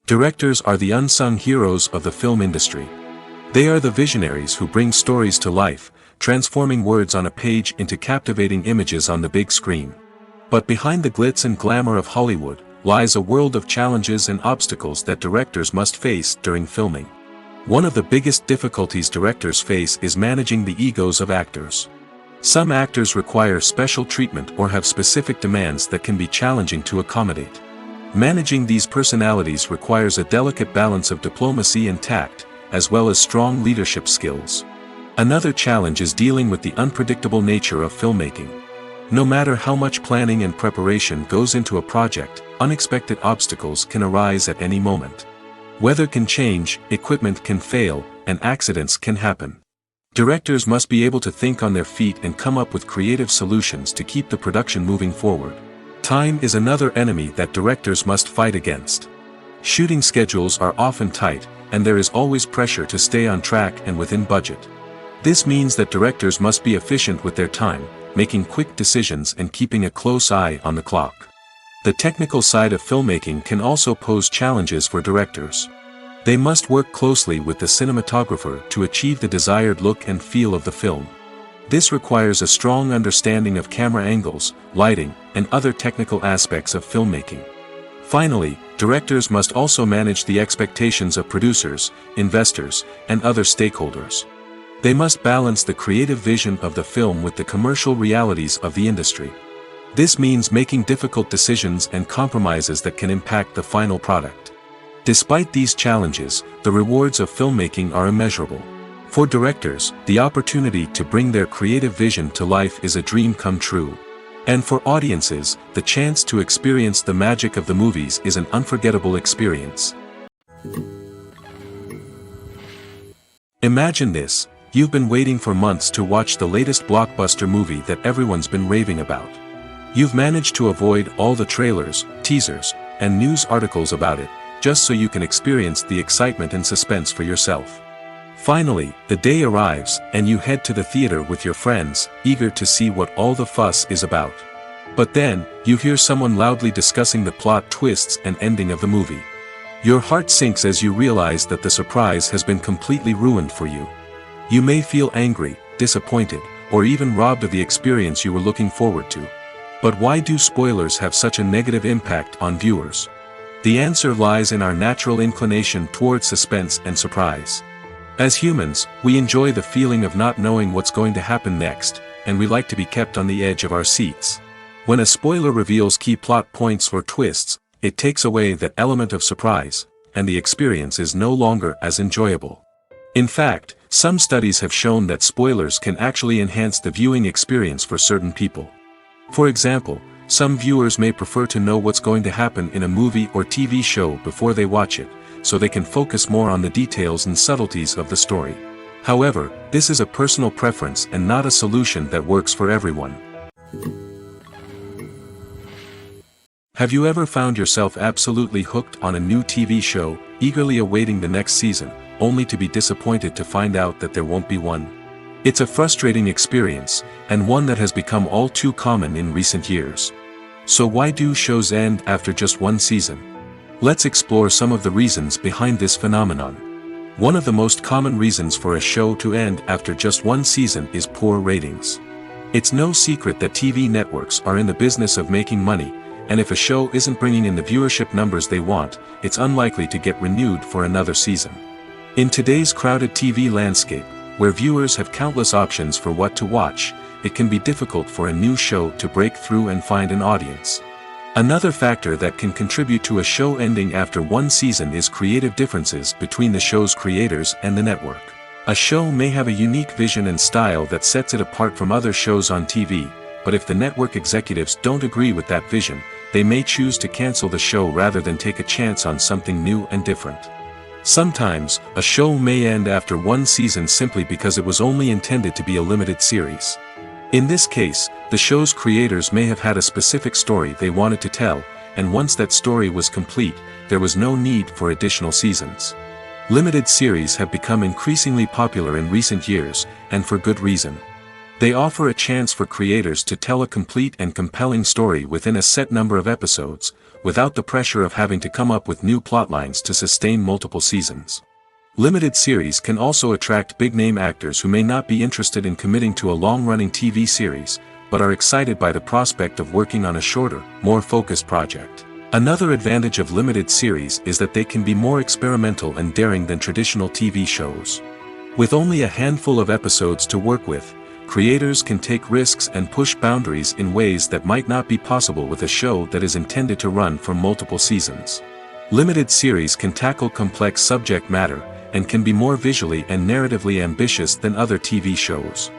Directors are the unsung heroes of the film industry. They are the visionaries who bring stories to life, transforming words on a page into captivating images on the big screen. But behind the glitz and glamour of Hollywood, lies a world of challenges and obstacles that directors must face during filming. One of the biggest difficulties directors face is managing the egos of actors. Some actors require special treatment or have specific demands that can be challenging to accommodate. Managing these personalities requires a delicate balance of diplomacy and tact, as well as strong leadership skills. Another challenge is dealing with the unpredictable nature of filmmaking. No matter how much planning and preparation goes into a project, unexpected obstacles can arise at any moment. Weather can change, equipment can fail, and accidents can happen. Directors must be able to think on their feet and come up with creative solutions to keep the production moving forward. Time is another enemy that directors must fight against. Shooting schedules are often tight, and there is always pressure to stay on track and within budget. This means that directors must be efficient with their time, making quick decisions and keeping a close eye on the clock. The technical side of filmmaking can also pose challenges for directors. They must work closely with the cinematographer to achieve the desired look and feel of the film. This requires a strong understanding of camera angles, lighting, and other technical aspects of filmmaking. Finally, directors must also manage the expectations of producers, investors, and other stakeholders. They must balance the creative vision of the film with the commercial realities of the industry. This means making difficult decisions and compromises that can impact the final product. Despite these challenges, the rewards of filmmaking are immeasurable. For directors, the opportunity to bring their creative vision to life is a dream come true. And for audiences, the chance to experience the magic of the movies is an unforgettable experience. Imagine this. You've been waiting for months to watch the latest blockbuster movie that everyone's been raving about. You've managed to avoid all the trailers, teasers, and news articles about it, just so you can experience the excitement and suspense for yourself. Finally, the day arrives, and you head to the theater with your friends, eager to see what all the fuss is about. But then, you hear someone loudly discussing the plot twists and ending of the movie. Your heart sinks as you realize that the surprise has been completely ruined for you. You may feel angry, disappointed, or even robbed of the experience you were looking forward to. But why do spoilers have such a negative impact on viewers? The answer lies in our natural inclination toward suspense and surprise. As humans, we enjoy the feeling of not knowing what's going to happen next, and we like to be kept on the edge of our seats. When a spoiler reveals key plot points or twists, it takes away that element of surprise, and the experience is no longer as enjoyable. In fact, some studies have shown that spoilers can actually enhance the viewing experience for certain people. For example, some viewers may prefer to know what's going to happen in a movie or TV show before they watch it, so they can focus more on the details and subtleties of the story. However, this is a personal preference and not a solution that works for everyone. Have you ever found yourself absolutely hooked on a new TV show, eagerly awaiting the next season, only to be disappointed to find out that there won't be one? It's a frustrating experience, and one that has become all too common in recent years. So why do shows end after just one season? Let's explore some of the reasons behind this phenomenon. One of the most common reasons for a show to end after just one season is poor ratings. It's no secret that TV networks are in the business of making money, and if a show isn't bringing in the viewership numbers they want, it's unlikely to get renewed for another season. In today's crowded TV landscape, where viewers have countless options for what to watch, it can be difficult for a new show to break through and find an audience. Another factor that can contribute to a show ending after one season is creative differences between the show's creators and the network. A show may have a unique vision and style that sets it apart from other shows on TV, but if the network executives don't agree with that vision, they may choose to cancel the show rather than take a chance on something new and different. Sometimes, a show may end after one season simply because it was only intended to be a limited series. In this case, the show's creators may have had a specific story they wanted to tell, and once that story was complete, there was no need for additional seasons. Limited series have become increasingly popular in recent years, and for good reason. They offer a chance for creators to tell a complete and compelling story within a set number of episodes, without the pressure of having to come up with new plotlines to sustain multiple seasons. Limited series can also attract big-name actors who may not be interested in committing to a long-running TV series, but are excited by the prospect of working on a shorter, more focused project. Another advantage of limited series is that they can be more experimental and daring than traditional TV shows. With only a handful of episodes to work with, creators can take risks and push boundaries in ways that might not be possible with a show that is intended to run for multiple seasons. Limited series can tackle complex subject matter, and can be more visually and narratively ambitious than other TV shows.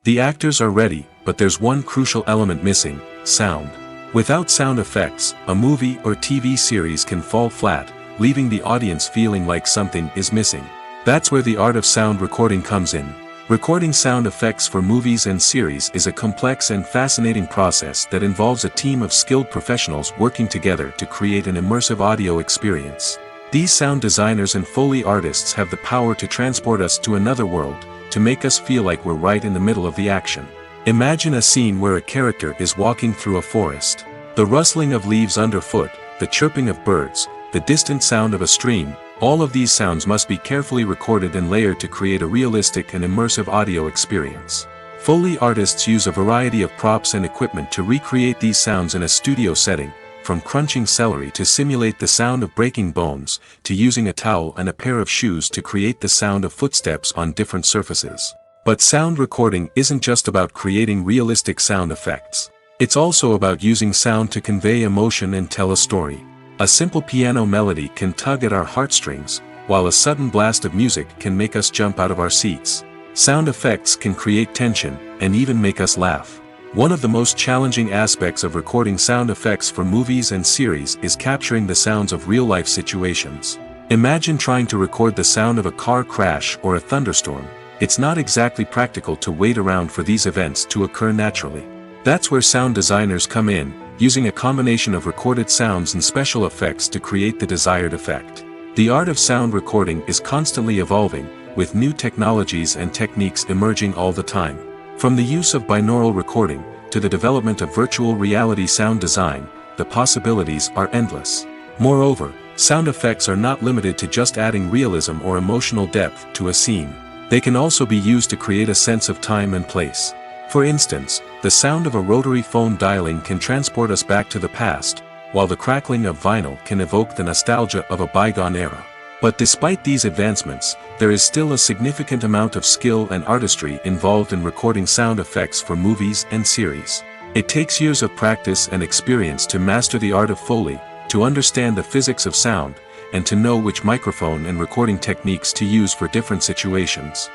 The actors are ready, but there's one crucial element missing: sound. Without sound effects, a movie or TV series can fall flat, leaving the audience feeling like something is missing. That's where the art of sound recording comes in. Recording sound effects for movies and series is a complex and fascinating process that involves a team of skilled professionals working together to create an immersive audio experience. These sound designers and Foley artists have the power to transport us to another world, to make us feel like we're right in the middle of the action. Imagine a scene where a character is walking through a forest. The rustling of leaves underfoot, the chirping of birds, the distant sound of a stream, all of these sounds must be carefully recorded and layered to create a realistic and immersive audio experience. Foley artists use a variety of props and equipment to recreate these sounds in a studio setting, from crunching celery to simulate the sound of breaking bones, to using a towel and a pair of shoes to create the sound of footsteps on different surfaces. But sound recording isn't just about creating realistic sound effects. It's also about using sound to convey emotion and tell a story. A simple piano melody can tug at our heartstrings, while a sudden blast of music can make us jump out of our seats. Sound effects can create tension, and even make us laugh. One of the most challenging aspects of recording sound effects for movies and series is capturing the sounds of real-life situations. Imagine trying to record the sound of a car crash or a thunderstorm. It's not exactly practical to wait around for these events to occur naturally. That's where sound designers come in, using a combination of recorded sounds and special effects to create the desired effect. The art of sound recording is constantly evolving, with new technologies and techniques emerging all the time. From the use of binaural recording, to the development of virtual reality sound design, the possibilities are endless. Moreover, sound effects are not limited to just adding realism or emotional depth to a scene. They can also be used to create a sense of time and place. For instance, the sound of a rotary phone dialing can transport us back to the past, while the crackling of vinyl can evoke the nostalgia of a bygone era. But despite these advancements, there is still a significant amount of skill and artistry involved in recording sound effects for movies and series. It takes years of practice and experience to master the art of Foley, to understand the physics of sound, and to know which microphone and recording techniques to use for different situations.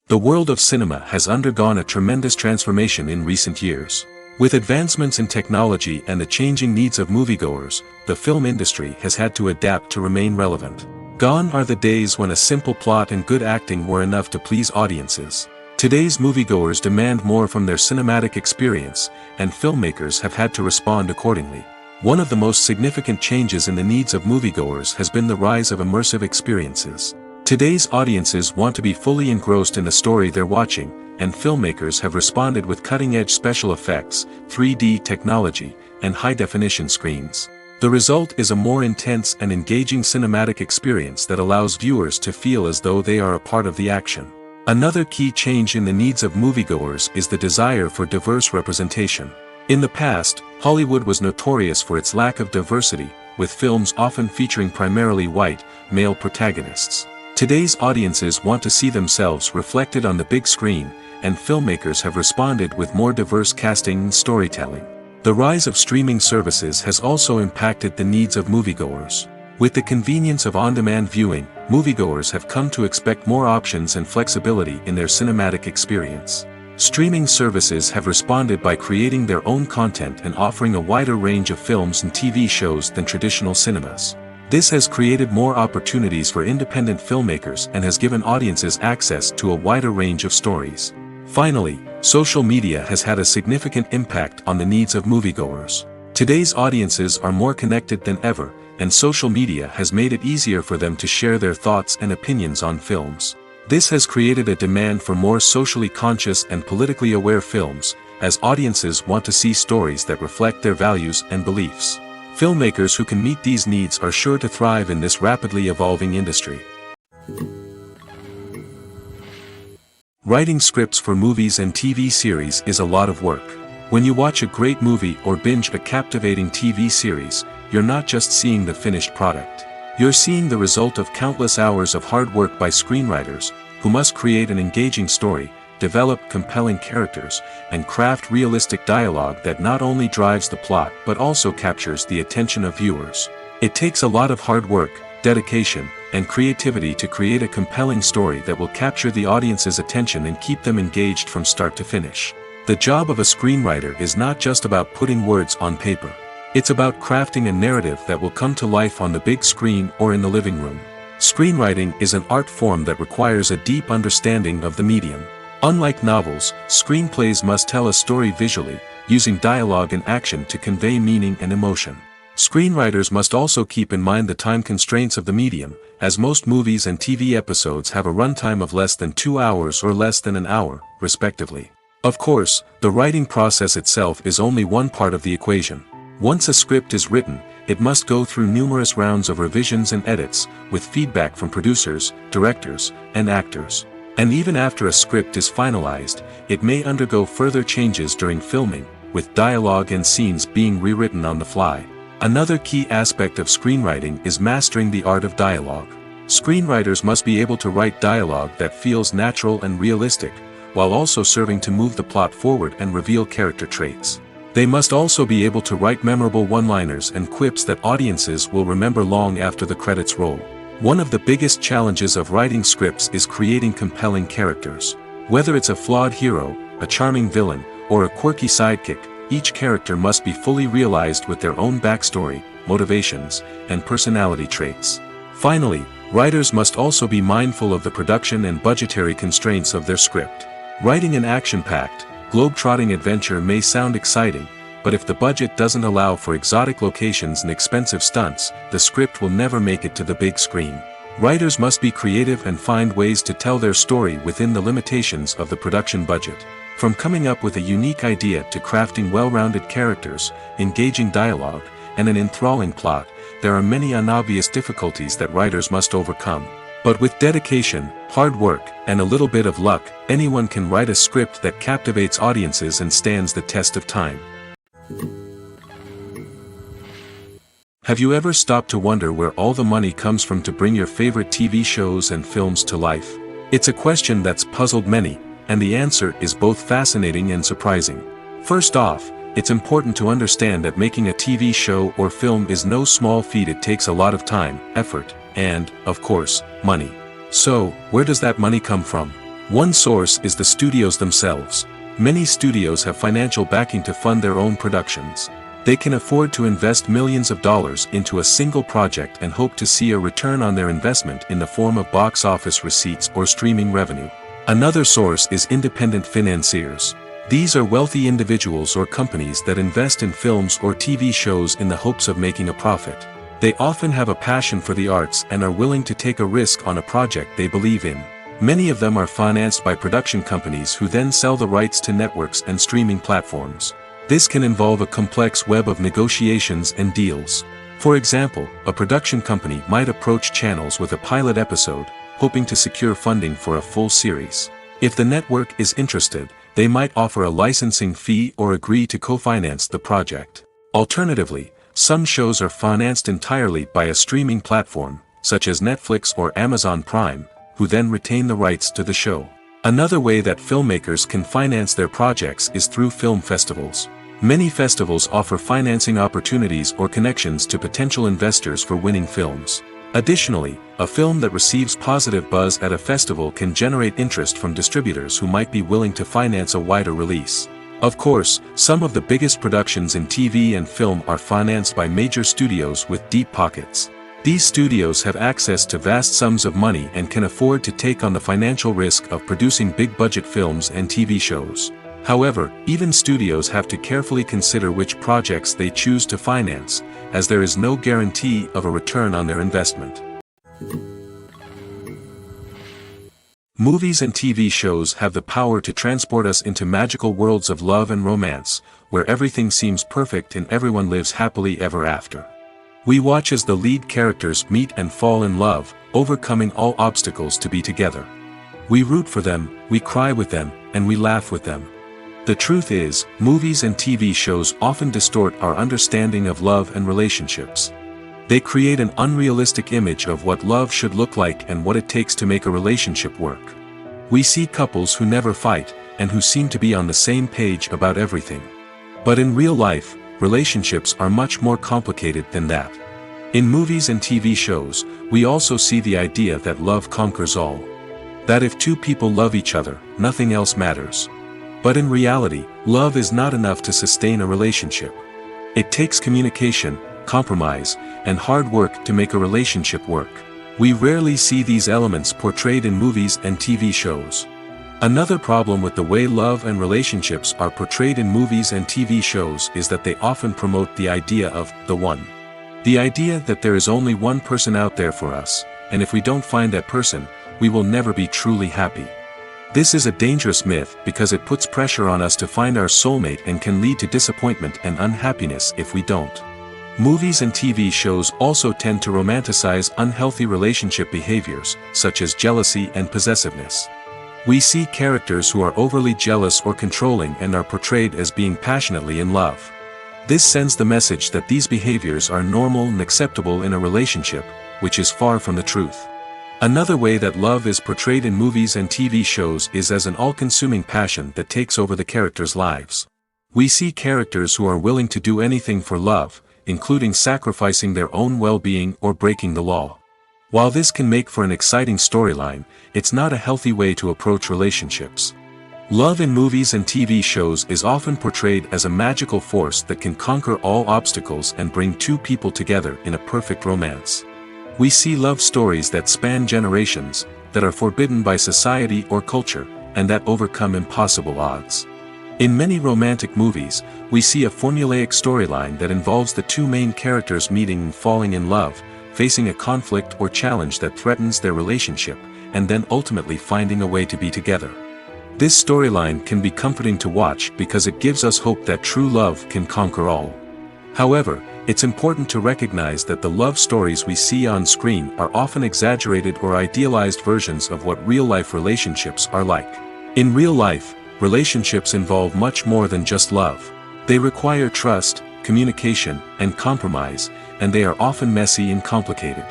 The world of cinema has undergone a tremendous transformation in recent years. With advancements in technology and the changing needs of moviegoers, the film industry has had to adapt to remain relevant. Gone are the days when a simple plot and good acting were enough to please audiences. Today's moviegoers demand more from their cinematic experience, and filmmakers have had to respond accordingly. One of the most significant changes in the needs of moviegoers has been the rise of immersive experiences. Today's audiences want to be fully engrossed in the story they're watching, and filmmakers have responded with cutting-edge special effects, 3D technology, and high-definition screens. The result is a more intense and engaging cinematic experience that allows viewers to feel as though they are a part of the action. Another key change in the needs of moviegoers is the desire for diverse representation. In the past, Hollywood was notorious for its lack of diversity, with films often featuring primarily white, male protagonists. Today's audiences want to see themselves reflected on the big screen, and filmmakers have responded with more diverse casting and storytelling. The rise of streaming services has also impacted the needs of moviegoers. With the convenience of on-demand viewing, moviegoers have come to expect more options and flexibility in their cinematic experience. Streaming services have responded by creating their own content and offering a wider range of films and TV shows than traditional cinemas. This has created more opportunities for independent filmmakers and has given audiences access to a wider range of stories. Finally, social media has had a significant impact on the needs of moviegoers. Today's audiences are more connected than ever, and social media has made it easier for them to share their thoughts and opinions on films. This has created a demand for more socially conscious and politically aware films, as audiences want to see stories that reflect their values and beliefs. Filmmakers who can meet these needs are sure to thrive in this rapidly evolving industry. Writing scripts for movies and TV series is a lot of work. When you watch a great movie or binge a captivating TV series, you're not just seeing the finished product. You're seeing the result of countless hours of hard work by screenwriters, who must create an engaging story, develop compelling characters, and craft realistic dialogue that not only drives the plot but also captures the attention of viewers. It takes a lot of hard work, dedication, and creativity to create a compelling story that will capture the audience's attention and keep them engaged from start to finish. The job of a screenwriter is not just about putting words on paper. It's about crafting a narrative that will come to life on the big screen or in the living room. Screenwriting is an art form that requires a deep understanding of the medium. Unlike novels, screenplays must tell a story visually, using dialogue and action to convey meaning and emotion. Screenwriters must also keep in mind the time constraints of the medium, as most movies and TV episodes have a runtime of less than 2 hours or less than an hour, respectively. Of course, the writing process itself is only one part of the equation. Once a script is written, it must go through numerous rounds of revisions and edits, with feedback from producers, directors, and actors. And even after a script is finalized, it may undergo further changes during filming, with dialogue and scenes being rewritten on the fly. Another key aspect of screenwriting is mastering the art of dialogue. Screenwriters must be able to write dialogue that feels natural and realistic, while also serving to move the plot forward and reveal character traits. They must also be able to write memorable one-liners and quips that audiences will remember long after the credits roll. One of the biggest challenges of writing scripts is creating compelling characters. Whether it's a flawed hero, a charming villain, or a quirky sidekick, each character must be fully realized with their own backstory, motivations, and personality traits. Finally, writers must also be mindful of the production and budgetary constraints of their script. Writing an action-packed, globe-trotting adventure may sound exciting, but if the budget doesn't allow for exotic locations and expensive stunts, the script will never make it to the big screen. Writers must be creative and find ways to tell their story within the limitations of the production budget. From coming up with a unique idea to crafting well-rounded characters, engaging dialogue, and an enthralling plot, there are many unobvious difficulties that writers must overcome. But with dedication, hard work, and a little bit of luck, anyone can write a script that captivates audiences and stands the test of time. Have you ever stopped to wonder where all the money comes from to bring your favorite TV shows and films to life? It's a question that's puzzled many, and the answer is both fascinating and surprising. First off, it's important to understand that making a TV show or film is no small feat. It takes a lot of time, effort, and, of course, money. So, where does that money come from? One source is the studios themselves. Many studios have financial backing to fund their own productions. They can afford to invest millions of dollars into a single project and hope to see a return on their investment in the form of box office receipts or streaming revenue. Another source is independent financiers. These are wealthy individuals or companies that invest in films or TV shows in the hopes of making a profit. They often have a passion for the arts and are willing to take a risk on a project they believe in. Many of them are financed by production companies who then sell the rights to networks and streaming platforms. This can involve a complex web of negotiations and deals. For example, a production company might approach channels with a pilot episode, hoping to secure funding for a full series. If the network is interested, they might offer a licensing fee or agree to co-finance the project. Alternatively, some shows are financed entirely by a streaming platform, such as Netflix or Amazon Prime, who then retain the rights to the show. Another way that filmmakers can finance their projects is through film festivals. Many festivals offer financing opportunities or connections to potential investors for winning films. Additionally, a film that receives positive buzz at a festival can generate interest from distributors who might be willing to finance a wider release. Of course, some of the biggest productions in TV and film are financed by major studios with deep pockets. These studios have access to vast sums of money and can afford to take on the financial risk of producing big-budget films and TV shows. However, even studios have to carefully consider which projects they choose to finance, as there is no guarantee of a return on their investment. Movies and TV shows have the power to transport us into magical worlds of love and romance, where everything seems perfect and everyone lives happily ever after. We watch as the lead characters meet and fall in love, overcoming all obstacles to be together. We root for them, we cry with them, and we laugh with them. The truth is, movies and TV shows often distort our understanding of love and relationships. They create an unrealistic image of what love should look like and what it takes to make a relationship work. We see couples who never fight, and who seem to be on the same page about everything. But in real life, relationships are much more complicated than that. In movies and TV shows, we also see the idea that love conquers all. That if two people love each other, nothing else matters. But in reality, love is not enough to sustain a relationship. It takes communication, compromise, and hard work to make a relationship work. We rarely see these elements portrayed in movies and TV shows. Another problem with the way love and relationships are portrayed in movies and TV shows is that they often promote the idea of the one. The idea that there is only one person out there for us, and if we don't find that person, we will never be truly happy. This is a dangerous myth because it puts pressure on us to find our soulmate and can lead to disappointment and unhappiness if we don't. Movies and TV shows also tend to romanticize unhealthy relationship behaviors, such as jealousy and possessiveness. We see characters who are overly jealous or controlling and are portrayed as being passionately in love. This sends the message that these behaviors are normal and acceptable in a relationship, which is far from the truth. Another way that love is portrayed in movies and TV shows is as an all-consuming passion that takes over the characters' lives. We see characters who are willing to do anything for love, including sacrificing their own well-being or breaking the law. While this can make for an exciting storyline, it's not a healthy way to approach relationships. Love in movies and TV shows is often portrayed as a magical force that can conquer all obstacles and bring two people together in a perfect romance. We see love stories that span generations, that are forbidden by society or culture, and that overcome impossible odds. In many romantic movies, we see a formulaic storyline that involves the two main characters meeting and falling in love, facing a conflict or challenge that threatens their relationship, and then ultimately finding a way to be together. This storyline can be comforting to watch because it gives us hope that true love can conquer all. However, it's important to recognize that the love stories we see on screen are often exaggerated or idealized versions of what real-life relationships are like. In real life, relationships involve much more than just love. They require trust, communication, and compromise, and they are often messy and complicated.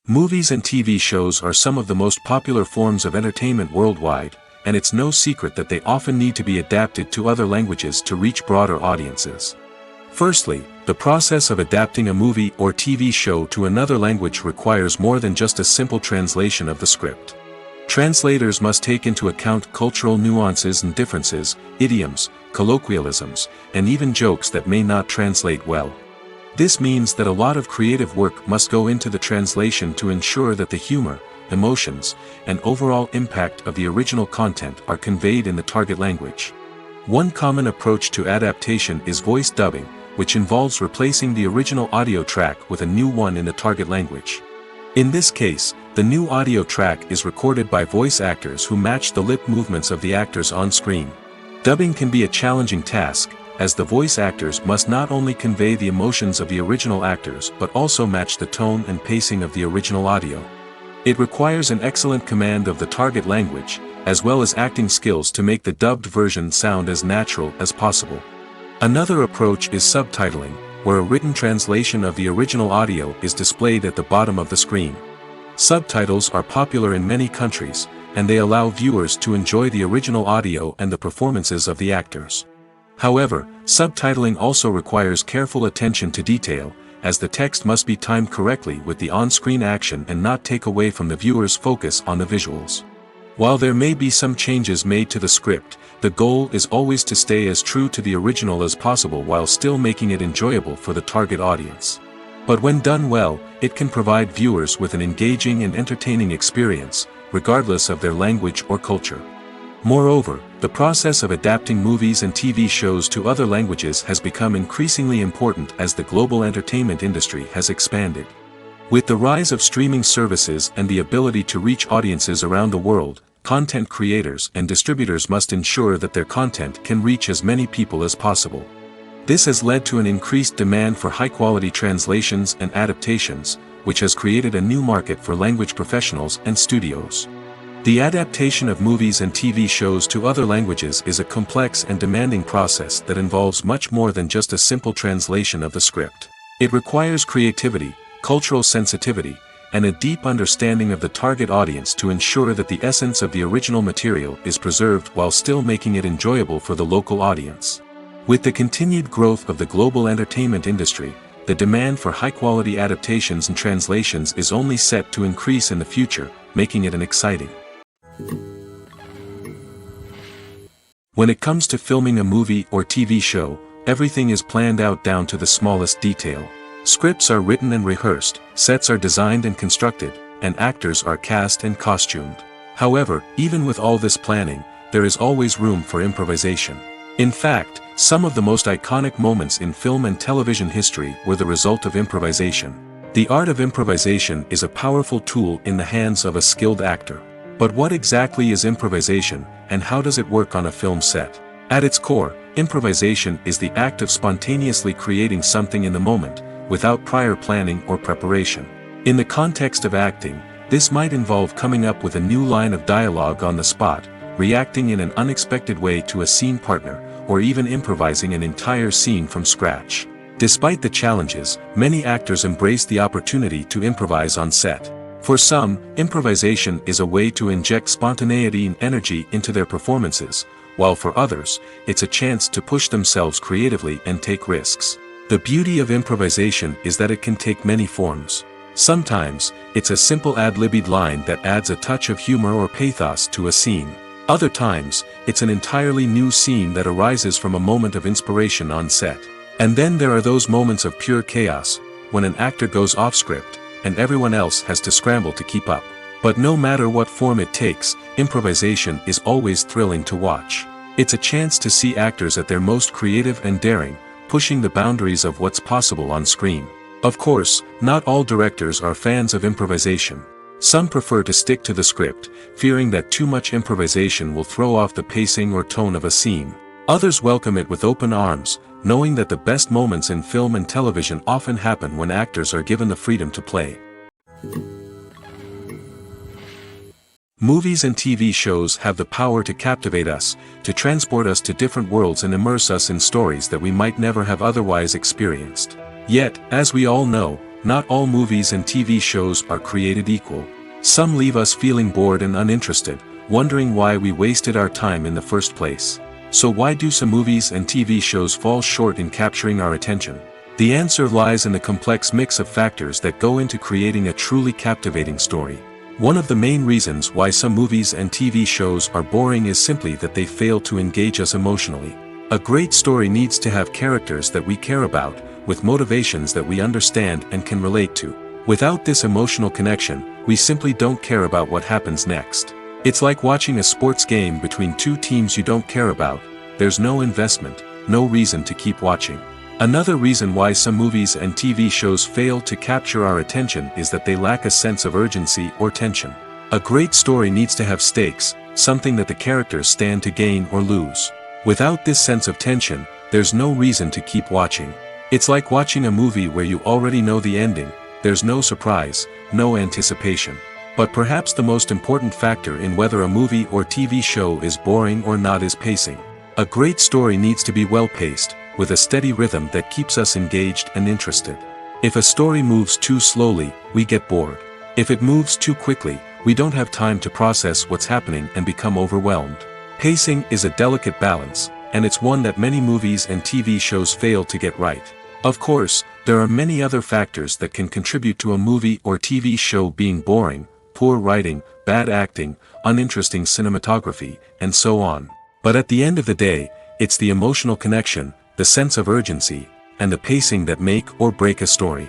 Movies and TV shows are some of the most popular forms of entertainment worldwide, and it's no secret that they often need to be adapted to other languages to reach broader audiences. Firstly, the process of adapting a movie or TV show to another language requires more than just a simple translation of the script. Translators must take into account cultural nuances and differences, idioms, colloquialisms, and even jokes that may not translate well. This means that a lot of creative work must go into the translation to ensure that the humor, emotions, and overall impact of the original content are conveyed in the target language. One common approach to adaptation is voice dubbing, which involves replacing the original audio track with a new one in the target language. In this case, the new audio track is recorded by voice actors who match the lip movements of the actors on screen. Dubbing can be a challenging task, as the voice actors must not only convey the emotions of the original actors but also match the tone and pacing of the original audio. It requires an excellent command of the target language, as well as acting skills to make the dubbed version sound as natural as possible. Another approach is subtitling, where a written translation of the original audio is displayed at the bottom of the screen. Subtitles are popular in many countries, and they allow viewers to enjoy the original audio and the performances of the actors. However, subtitling also requires careful attention to detail, as the text must be timed correctly with the on-screen action and not take away from the viewer's focus on the visuals. While there may be some changes made to the script, the goal is always to stay as true to the original as possible while still making it enjoyable for the target audience. But when done well, it can provide viewers with an engaging and entertaining experience, regardless of their language or culture. Moreover, the process of adapting movies and TV shows to other languages has become increasingly important as the global entertainment industry has expanded. With the rise of streaming services and the ability to reach audiences around the world, content creators and distributors must ensure that their content can reach as many people as possible. This has led to an increased demand for high-quality translations and adaptations, which has created a new market for language professionals and studios. The adaptation of movies and TV shows to other languages is a complex and demanding process that involves much more than just a simple translation of the script. It requires creativity, cultural sensitivity, and a deep understanding of the target audience to ensure that the essence of the original material is preserved while still making it enjoyable for the local audience. With the continued growth of the global entertainment industry, the demand for high-quality adaptations and translations is only set to increase in the future, making it an exciting. When it comes to filming a movie or TV show, everything is planned out down to the smallest detail. Scripts are written and rehearsed, sets are designed and constructed, and actors are cast and costumed. However, even with all this planning, there is always room for improvisation. In fact, some of the most iconic moments in film and television history were the result of improvisation. The art of improvisation is a powerful tool in the hands of a skilled actor. But what exactly is improvisation, and how does it work on a film set? At its core, improvisation is the act of spontaneously creating something in the moment, without prior planning or preparation. In the context of acting, this might involve coming up with a new line of dialogue on the spot, reacting in an unexpected way to a scene partner, or even improvising an entire scene from scratch. Despite the challenges, many actors embrace the opportunity to improvise on set. For some, improvisation is a way to inject spontaneity and energy into their performances, while for others, it's a chance to push themselves creatively and take risks. The beauty of improvisation is that it can take many forms. Sometimes, it's a simple ad-libbed line that adds a touch of humor or pathos to a scene. Other times, it's an entirely new scene that arises from a moment of inspiration on set. And then there are those moments of pure chaos, when an actor goes off script, and everyone else has to scramble to keep up. But no matter what form it takes, improvisation is always thrilling to watch. It's a chance to see actors at their most creative and daring, pushing the boundaries of what's possible on screen. Of course, not all directors are fans of improvisation. Some prefer to stick to the script, fearing that too much improvisation will throw off the pacing or tone of a scene. Others welcome it with open arms, knowing that the best moments in film and television often happen when actors are given the freedom to play. Movies and TV shows have the power to captivate us, to transport us to different worlds and immerse us in stories that we might never have otherwise experienced. Yet, as we all know, not all movies and TV shows are created equal. Some leave us feeling bored and uninterested, wondering why we wasted our time in the first place. So why do some movies and TV shows fall short in capturing our attention? The answer lies in the complex mix of factors that go into creating a truly captivating story. One of the main reasons why some movies and TV shows are boring is simply that they fail to engage us emotionally. A great story needs to have characters that we care about, with motivations that we understand and can relate to. Without this emotional connection, we simply don't care about what happens next. It's like watching a sports game between two teams you don't care about. There's no investment, no reason to keep watching. Another reason why some movies and TV shows fail to capture our attention is that they lack a sense of urgency or tension. A great story needs to have stakes, something that the characters stand to gain or lose. Without this sense of tension, there's no reason to keep watching. It's like watching a movie where you already know the ending, there's no surprise, no anticipation. But perhaps the most important factor in whether a movie or TV show is boring or not is pacing. A great story needs to be well-paced, with a steady rhythm that keeps us engaged and interested. If a story moves too slowly, we get bored. If it moves too quickly, we don't have time to process what's happening and become overwhelmed. Pacing is a delicate balance, and it's one that many movies and TV shows fail to get right. Of course, there are many other factors that can contribute to a movie or TV show being boring: poor writing, bad acting, uninteresting cinematography, and so on. But at the end of the day, it's the emotional connection, the sense of urgency, and the pacing that make or break a story.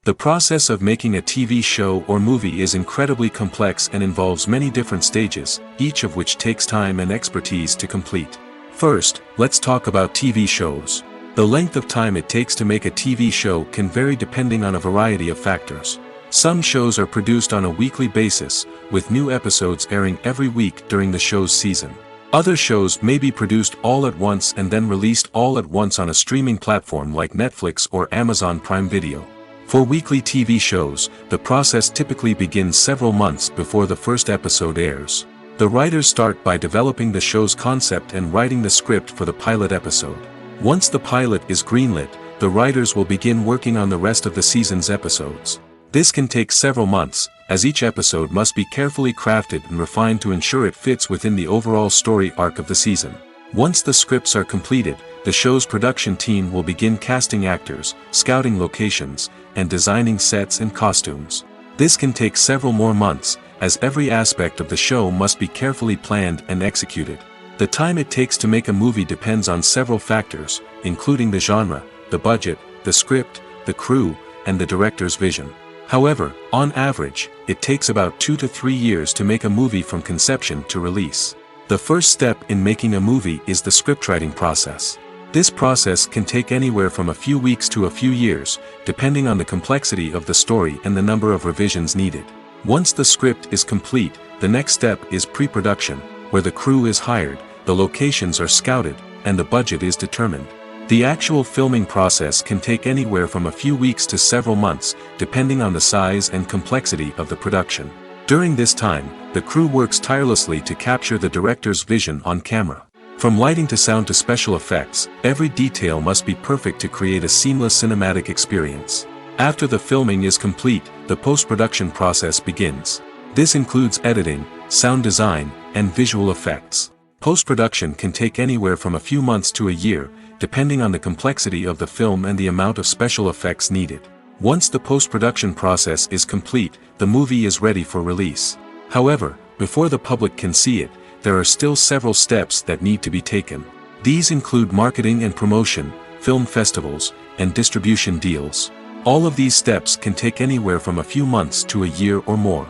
The process of making a TV show or movie is incredibly complex and involves many different stages, each of which takes time and expertise to complete. First, let's talk about TV shows. The length of time it takes to make a TV show can vary depending on a variety of factors. Some shows are produced on a weekly basis, with new episodes airing every week during the show's season. Other shows may be produced all at once and then released all at once on a streaming platform like Netflix or Amazon Prime Video. For weekly TV shows, the process typically begins several months before the first episode airs. The writers start by developing the show's concept and writing the script for the pilot episode. Once the pilot is greenlit, the writers will begin working on the rest of the season's episodes. This can take several months, as each episode must be carefully crafted and refined to ensure it fits within the overall story arc of the season. Once the scripts are completed, the show's production team will begin casting actors, scouting locations, and designing sets and costumes. This can take several more months, as every aspect of the show must be carefully planned and executed. The time it takes to make a movie depends on several factors, including the genre, the budget, the script, the crew, and the director's vision. However, on average, it takes about 2 to 3 years to make a movie from conception to release. The first step in making a movie is the scriptwriting process. This process can take anywhere from a few weeks to a few years, depending on the complexity of the story and the number of revisions needed. Once the script is complete, the next step is pre-production, where the crew is hired, the locations are scouted, and the budget is determined. The actual filming process can take anywhere from a few weeks to several months, depending on the size and complexity of the production. During this time, the crew works tirelessly to capture the director's vision on camera. From lighting to sound to special effects, every detail must be perfect to create a seamless cinematic experience. After the filming is complete, the post-production process begins. This includes editing, sound design, and visual effects. Post-production can take anywhere from a few months to a year, depending on the complexity of the film and the amount of special effects needed. Once the post-production process is complete, the movie is ready for release. However, before the public can see it, there are still several steps that need to be taken. These include marketing and promotion, film festivals, and distribution deals. All of these steps can take anywhere from a few months to a year or more.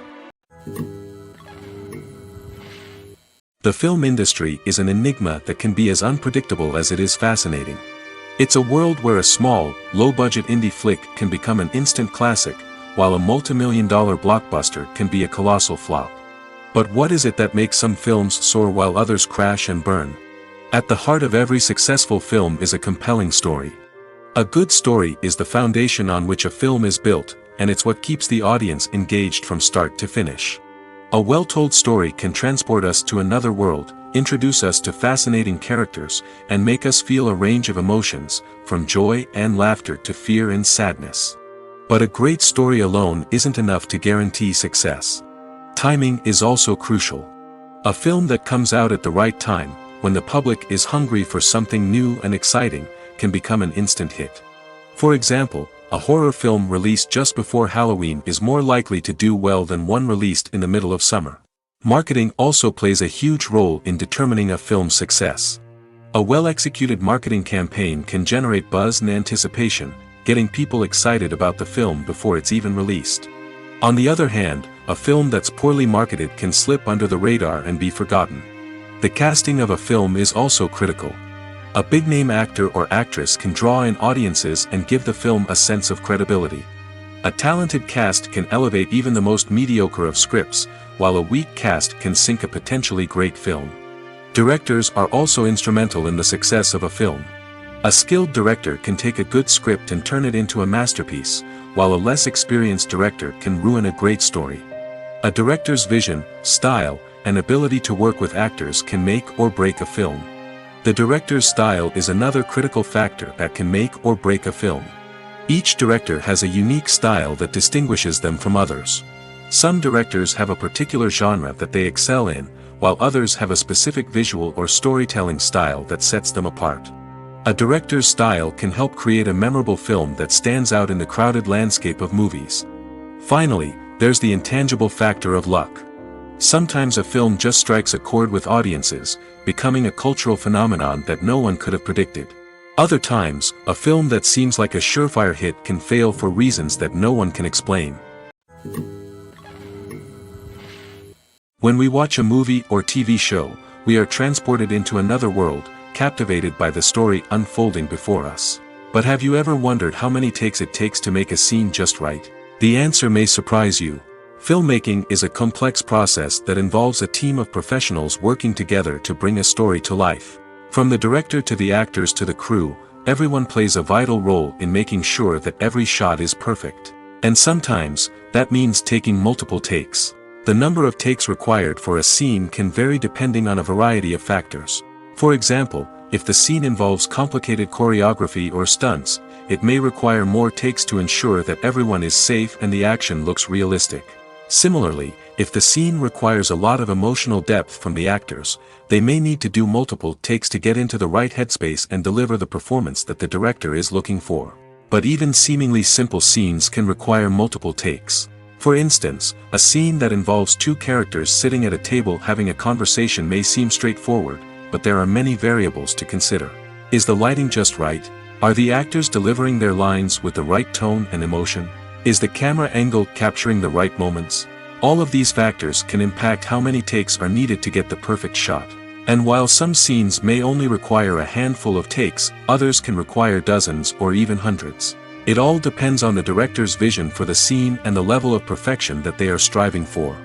The film industry is an enigma that can be as unpredictable as it is fascinating. It's a world where a small, low-budget indie flick can become an instant classic, while a multi-million-dollar blockbuster can be a colossal flop. But what is it that makes some films soar while others crash and burn? At the heart of every successful film is a compelling story. A good story is the foundation on which a film is built, and it's what keeps the audience engaged from start to finish. A well-told story can transport us to another world, introduce us to fascinating characters, and make us feel a range of emotions, from joy and laughter to fear and sadness. But a great story alone isn't enough to guarantee success. Timing is also crucial. A film that comes out at the right time, when the public is hungry for something new and exciting, can become an instant hit. For example, a horror film released just before Halloween is more likely to do well than one released in the middle of summer. Marketing also plays a huge role in determining a film's success. A well-executed marketing campaign can generate buzz and anticipation, getting people excited about the film before it's even released. On the other hand, a film that's poorly marketed can slip under the radar and be forgotten. The casting of a film is also critical. A big-name actor or actress can draw in audiences and give the film a sense of credibility. A talented cast can elevate even the most mediocre of scripts, while a weak cast can sink a potentially great film. Directors are also instrumental in the success of a film. A skilled director can take a good script and turn it into a masterpiece, while a less experienced director can ruin a great story. A director's vision, style, and ability to work with actors can make or break a film. The director's style is another critical factor that can make or break a film. Each director has a unique style that distinguishes them from others. Some directors have a particular genre that they excel in, while others have a specific visual or storytelling style that sets them apart. A director's style can help create a memorable film that stands out in the crowded landscape of movies. Finally, there's the intangible factor of luck. Sometimes a film just strikes a chord with audiences, becoming a cultural phenomenon that no one could have predicted. Other times, a film that seems like a surefire hit can fail for reasons that no one can explain. When we watch a movie or TV show, we are transported into another world, captivated by the story unfolding before us. But have you ever wondered how many takes it takes to make a scene just right? The answer may surprise you. Filmmaking is a complex process that involves a team of professionals working together to bring a story to life. From the director to the actors to the crew, everyone plays a vital role in making sure that every shot is perfect. And sometimes, that means taking multiple takes. The number of takes required for a scene can vary depending on a variety of factors. For example, if the scene involves complicated choreography or stunts, it may require more takes to ensure that everyone is safe and the action looks realistic. Similarly, if the scene requires a lot of emotional depth from the actors, they may need to do multiple takes to get into the right headspace and deliver the performance that the director is looking for. But even seemingly simple scenes can require multiple takes. For instance, a scene that involves two characters sitting at a table having a conversation may seem straightforward, but there are many variables to consider. Is the lighting just right? Are the actors delivering their lines with the right tone and emotion? Is the camera angle capturing the right moments? All of these factors can impact how many takes are needed to get the perfect shot. And while some scenes may only require a handful of takes, others can require dozens or even hundreds. It all depends on the director's vision for the scene and the level of perfection that they are striving for.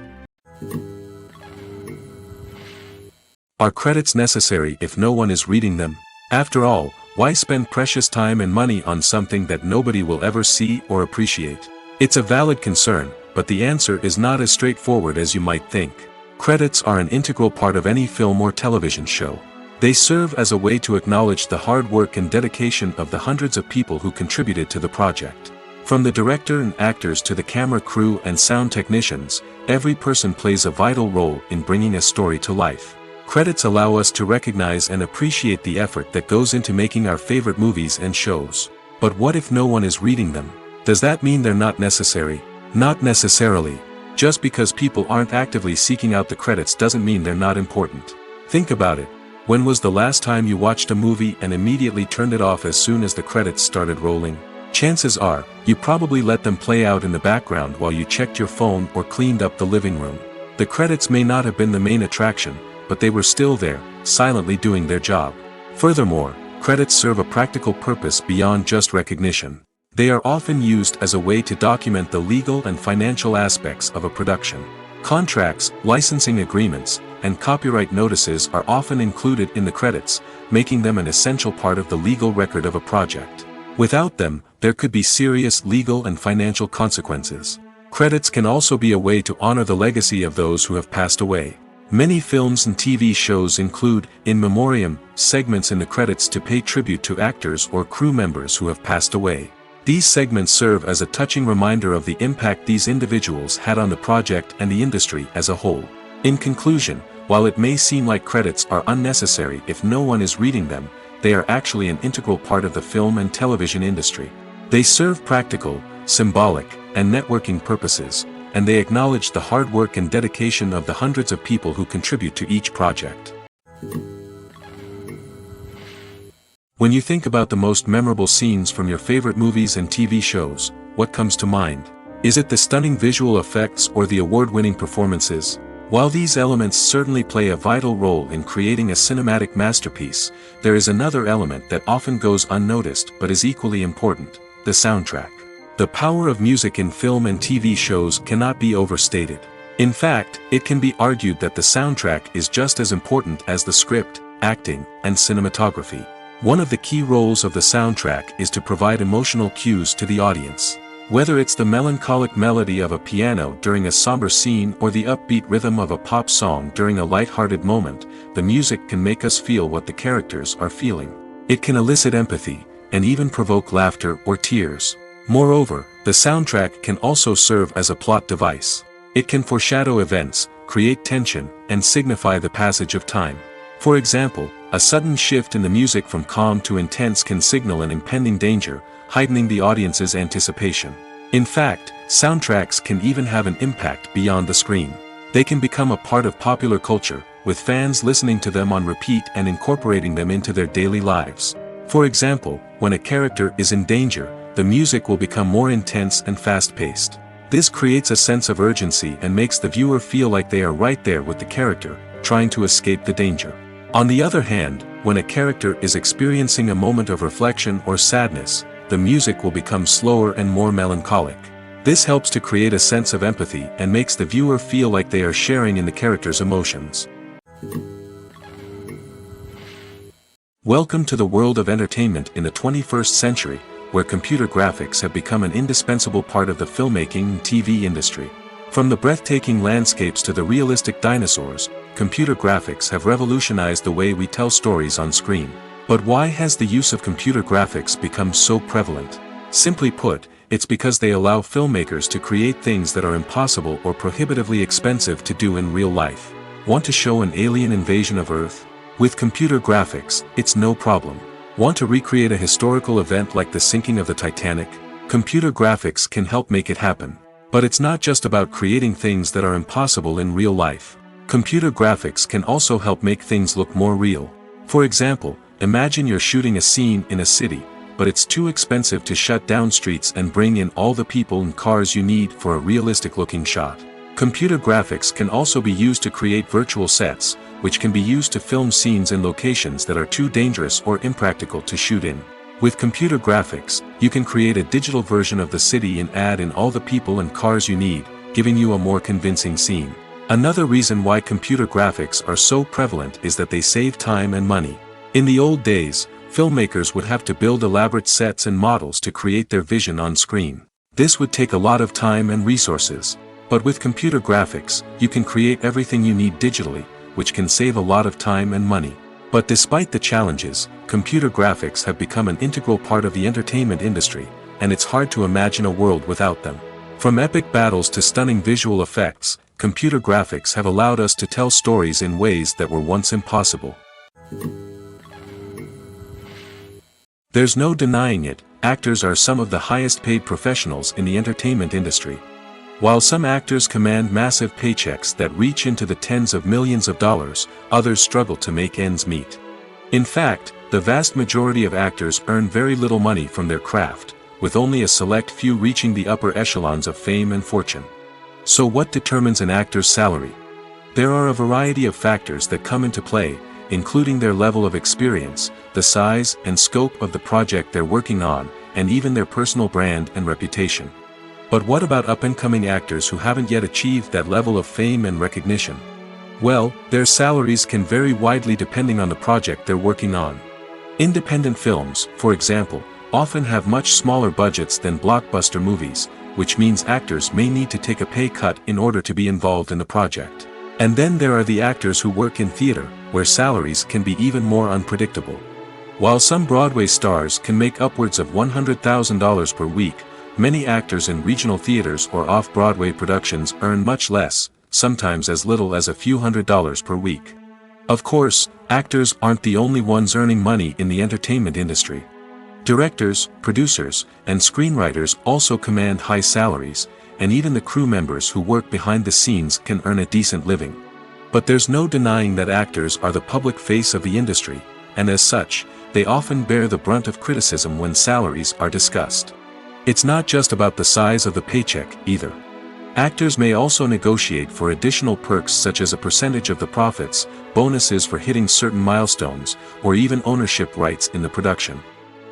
Are credits necessary if no one is reading them? After all, why spend precious time and money on something that nobody will ever see or appreciate? It's a valid concern, but the answer is not as straightforward as you might think. Credits are an integral part of any film or television show. They serve as a way to acknowledge the hard work and dedication of the hundreds of people who contributed to the project. From the director and actors to the camera crew and sound technicians, every person plays a vital role in bringing a story to life. Credits allow us to recognize and appreciate the effort that goes into making our favorite movies and shows. But what if no one is reading them? Does that mean they're not necessary? Not necessarily. Just because people aren't actively seeking out the credits doesn't mean they're not important. Think about it. When was the last time you watched a movie and immediately turned it off as soon as the credits started rolling? Chances are, you probably let them play out in the background while you checked your phone or cleaned up the living room. The credits may not have been the main attraction, but they were still there, silently doing their job. Furthermore, credits serve a practical purpose beyond just recognition. They are often used as a way to document the legal and financial aspects of a production. Contracts, licensing agreements, and copyright notices are often included in the credits, making them an essential part of the legal record of a project. Without them, there could be serious legal and financial consequences. Credits can also be a way to honor the legacy of those who have passed away. Many films and TV shows include, in memoriam, segments in the credits to pay tribute to actors or crew members who have passed away. These segments serve as a touching reminder of the impact these individuals had on the project and the industry as a whole. In conclusion, while it may seem like credits are unnecessary if no one is reading them, they are actually an integral part of the film and television industry. They serve practical, symbolic, and networking purposes, and they acknowledge the hard work and dedication of the hundreds of people who contribute to each project. When you think about the most memorable scenes from your favorite movies and TV shows, what comes to mind? Is it the stunning visual effects or the award-winning performances? While these elements certainly play a vital role in creating a cinematic masterpiece, there is another element that often goes unnoticed but is equally important: the soundtrack. The power of music in film and TV shows cannot be overstated. In fact, it can be argued that the soundtrack is just as important as the script, acting, and cinematography. One of the key roles of the soundtrack is to provide emotional cues to the audience. Whether it's the melancholic melody of a piano during a somber scene or the upbeat rhythm of a pop song during a light-hearted moment, the music can make us feel what the characters are feeling. It can elicit empathy, and even provoke laughter or tears. Moreover, the soundtrack can also serve as a plot device. It can foreshadow events, create tension, and signify the passage of time. For example, a sudden shift in the music from calm to intense can signal an impending danger, heightening the audience's anticipation. In fact, soundtracks can even have an impact beyond the screen. They can become a part of popular culture, with fans listening to them on repeat and incorporating them into their daily lives. For example, when a character is in danger, the music will become more intense and fast-paced. This creates a sense of urgency and makes the viewer feel like they are right there with the character, trying to escape the danger. On the other hand, when a character is experiencing a moment of reflection or sadness, the music will become slower and more melancholic. This helps to create a sense of empathy and makes the viewer feel like they are sharing in the character's emotions. Welcome to the world of entertainment in the 21st century, where computer graphics have become an indispensable part of the filmmaking and TV industry. From the breathtaking landscapes to the realistic dinosaurs, computer graphics have revolutionized the way we tell stories on screen. But why has the use of computer graphics become so prevalent? Simply put, it's because they allow filmmakers to create things that are impossible or prohibitively expensive to do in real life. Want to show an alien invasion of Earth? With computer graphics, it's no problem. Want to recreate a historical event like the sinking of the Titanic? Computer graphics can help make it happen. But it's not just about creating things that are impossible in real life. Computer graphics can also help make things look more real. For example, imagine you're shooting a scene in a city, but it's too expensive to shut down streets and bring in all the people and cars you need for a realistic-looking shot. Computer graphics can also be used to create virtual sets, which can be used to film scenes in locations that are too dangerous or impractical to shoot in. With computer graphics, you can create a digital version of the city and add in all the people and cars you need, giving you a more convincing scene. Another reason why computer graphics are so prevalent is that they save time and money. In the old days, filmmakers would have to build elaborate sets and models to create their vision on screen. This would take a lot of time and resources. But with computer graphics, you can create everything you need digitally, which can save a lot of time and money. But despite the challenges, computer graphics have become an integral part of the entertainment industry, and it's hard to imagine a world without them. From epic battles to stunning visual effects, computer graphics have allowed us to tell stories in ways that were once impossible. There's no denying it, actors are some of the highest paid professionals in the entertainment industry. While some actors command massive paychecks that reach into the tens of millions of dollars, others struggle to make ends meet. In fact, the vast majority of actors earn very little money from their craft, with only a select few reaching the upper echelons of fame and fortune. So what determines an actor's salary? There are a variety of factors that come into play, including their level of experience, the size and scope of the project they're working on, and even their personal brand and reputation. But what about up-and-coming actors who haven't yet achieved that level of fame and recognition? Well, their salaries can vary widely depending on the project they're working on. Independent films, for example, often have much smaller budgets than blockbuster movies, which means actors may need to take a pay cut in order to be involved in the project. And then there are the actors who work in theater, where salaries can be even more unpredictable. While some Broadway stars can make upwards of $100,000 per week, many actors in regional theaters or off-Broadway productions earn much less, sometimes as little as a few $100s per week. Of course, actors aren't the only ones earning money in the entertainment industry. Directors, producers, and screenwriters also command high salaries, and even the crew members who work behind the scenes can earn a decent living. But there's no denying that actors are the public face of the industry, and as such, they often bear the brunt of criticism when salaries are discussed. It's not just about the size of the paycheck, either. Actors may also negotiate for additional perks such as a percentage of the profits, bonuses for hitting certain milestones, or even ownership rights in the production.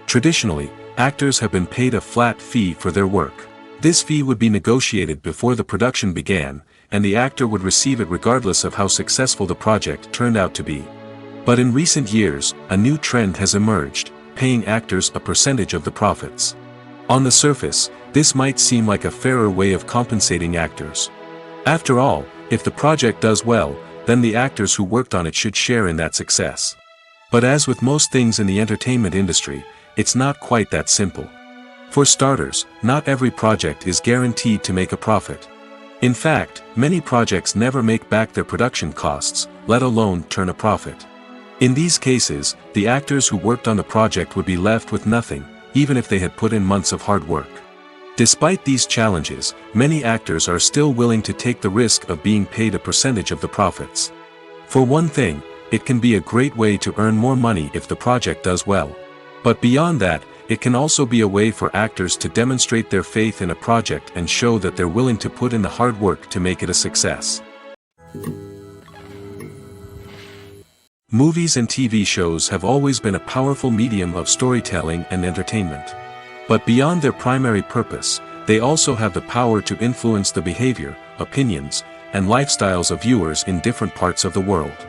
Traditionally, actors have been paid a flat fee for their work. This fee would be negotiated before the production began, and the actor would receive it regardless of how successful the project turned out to be. But in recent years, a new trend has emerged, paying actors a percentage of the profits. On the surface, this might seem like a fairer way of compensating actors. After all, if the project does well, then the actors who worked on it should share in that success. But as with most things in the entertainment industry, it's not quite that simple. For starters, not every project is guaranteed to make a profit. In fact, many projects never make back their production costs, let alone turn a profit. In these cases, the actors who worked on the project would be left with nothing, even if they had put in months of hard work. Despite these challenges, many actors are still willing to take the risk of being paid a percentage of the profits. For one thing, it can be a great way to earn more money if the project does well. But beyond that, it can also be a way for actors to demonstrate their faith in a project and show that they're willing to put in the hard work to make it a success. Movies and TV shows have always been a powerful medium of storytelling and entertainment. But beyond their primary purpose, they also have the power to influence the behavior, opinions, and lifestyles of viewers in different parts of the world.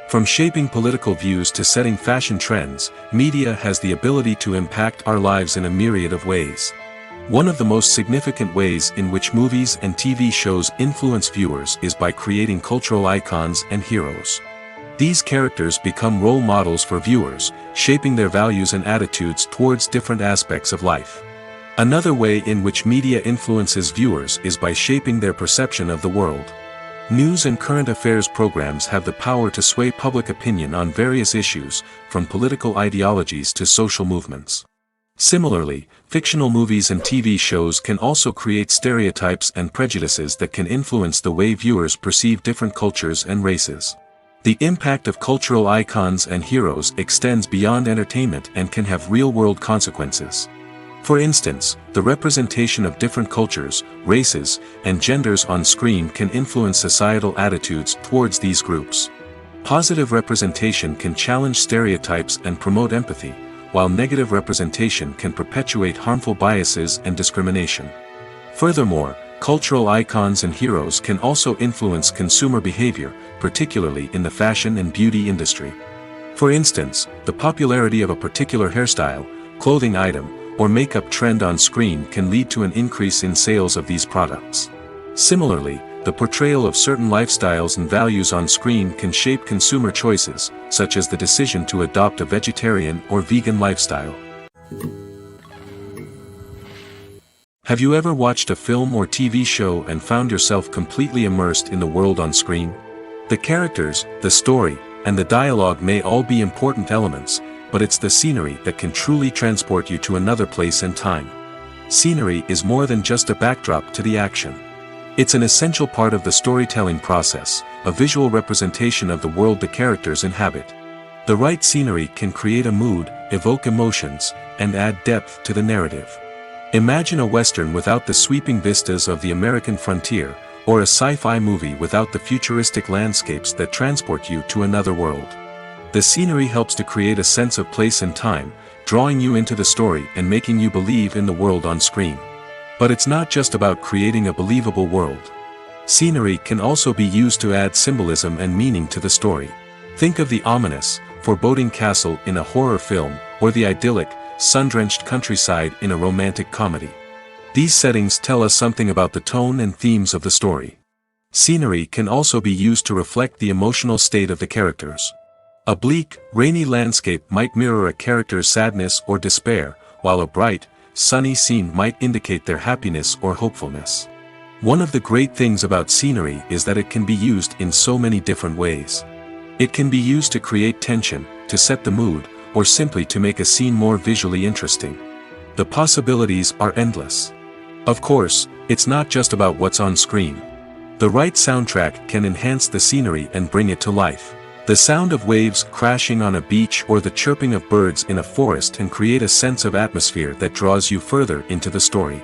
From shaping political views to setting fashion trends, media has the ability to impact our lives in a myriad of ways. One of the most significant ways in which movies and TV shows influence viewers is by creating cultural icons and heroes. These characters become role models for viewers, shaping their values and attitudes towards different aspects of life. Another way in which media influences viewers is by shaping their perception of the world. News and current affairs programs have the power to sway public opinion on various issues, from political ideologies to social movements. Similarly, fictional movies and TV shows can also create stereotypes and prejudices that can influence the way viewers perceive different cultures and races. The impact of cultural icons and heroes extends beyond entertainment and can have real-world consequences. For instance, the representation of different cultures, races, and genders on screen can influence societal attitudes towards these groups. Positive representation can challenge stereotypes and promote empathy, while negative representation can perpetuate harmful biases and discrimination. Furthermore, cultural icons and heroes can also influence consumer behavior, particularly in the fashion and beauty industry. For instance, the popularity of a particular hairstyle, clothing item, or makeup trend on screen can lead to an increase in sales of these products. Similarly, the portrayal of certain lifestyles and values on screen can shape consumer choices, such as the decision to adopt a vegetarian or vegan lifestyle. Have you ever watched a film or TV show and found yourself completely immersed in the world on screen? The characters, the story, and the dialogue may all be important elements, but it's the scenery that can truly transport you to another place and time. Scenery is more than just a backdrop to the action. It's an essential part of the storytelling process, a visual representation of the world the characters inhabit. The right scenery can create a mood, evoke emotions, and add depth to the narrative. Imagine a Western without the sweeping vistas of the American frontier, or a sci-fi movie without the futuristic landscapes that transport you to another world. The scenery helps to create a sense of place and time, drawing you into the story and making you believe in the world on screen. But it's not just about creating a believable world. Scenery can also be used to add symbolism and meaning to the story. Think of the ominous, foreboding castle in a horror film, or the idyllic, sun-drenched countryside in a romantic comedy. These settings tell us something about the tone and themes of the story. Scenery can also be used to reflect the emotional state of the characters. A bleak, rainy landscape might mirror a character's sadness or despair, while a bright, sunny scene might indicate their happiness or hopefulness. One of the great things about scenery is that it can be used in so many different ways. It can be used to create tension, to set the mood, or simply to make a scene more visually interesting. The possibilities are endless. Of course, it's not just about what's on screen. The right soundtrack can enhance the scenery and bring it to life. The sound of waves crashing on a beach or the chirping of birds in a forest can create a sense of atmosphere that draws you further into the story.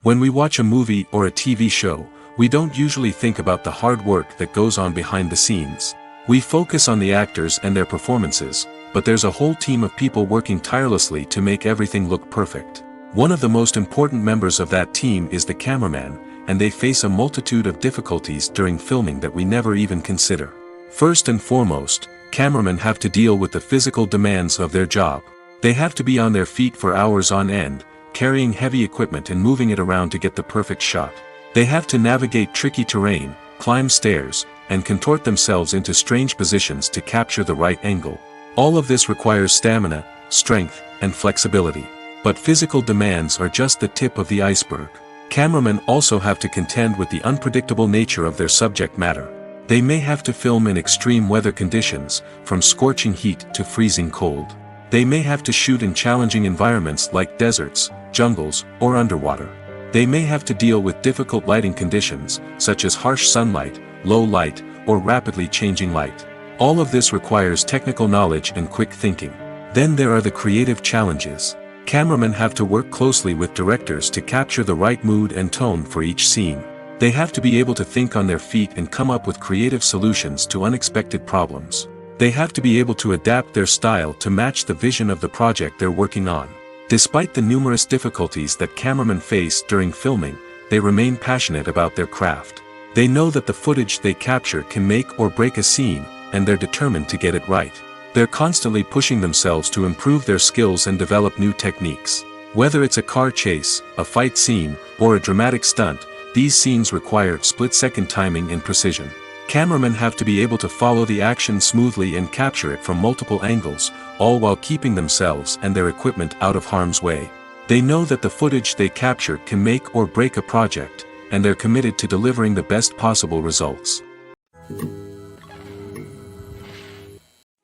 When we watch a movie or a TV show, we don't usually think about the hard work that goes on behind the scenes. We focus on the actors and their performances, but there's a whole team of people working tirelessly to make everything look perfect. One of the most important members of that team is the cameraman, and they face a multitude of difficulties during filming that we never even consider. First and foremost, cameramen have to deal with the physical demands of their job. They have to be on their feet for hours on end, carrying heavy equipment and moving it around to get the perfect shot. They have to navigate tricky terrain, climb stairs, and contort themselves into strange positions to capture the right angle. All of this requires stamina, strength, and flexibility. But physical demands are just the tip of the iceberg. Cameramen also have to contend with the unpredictable nature of their subject matter. They may have to film in extreme weather conditions, from scorching heat to freezing cold. They may have to shoot in challenging environments like deserts, jungles, or underwater. They may have to deal with difficult lighting conditions, such as harsh sunlight, low light, or rapidly changing light. All of this requires technical knowledge and quick thinking. Then there are the creative challenges. Cameramen have to work closely with directors to capture the right mood and tone for each scene. They have to be able to think on their feet and come up with creative solutions to unexpected problems. They have to be able to adapt their style to match the vision of the project they're working on. Despite the numerous difficulties that cameramen face during filming, they remain passionate about their craft. They know that the footage they capture can make or break a scene, and they're determined to get it right. They're constantly pushing themselves to improve their skills and develop new techniques. Whether it's a car chase, a fight scene, or a dramatic stunt, these scenes require split-second timing and precision. Cameramen have to be able to follow the action smoothly and capture it from multiple angles, all while keeping themselves and their equipment out of harm's way. They know that the footage they capture can make or break a project, and they're committed to delivering the best possible results.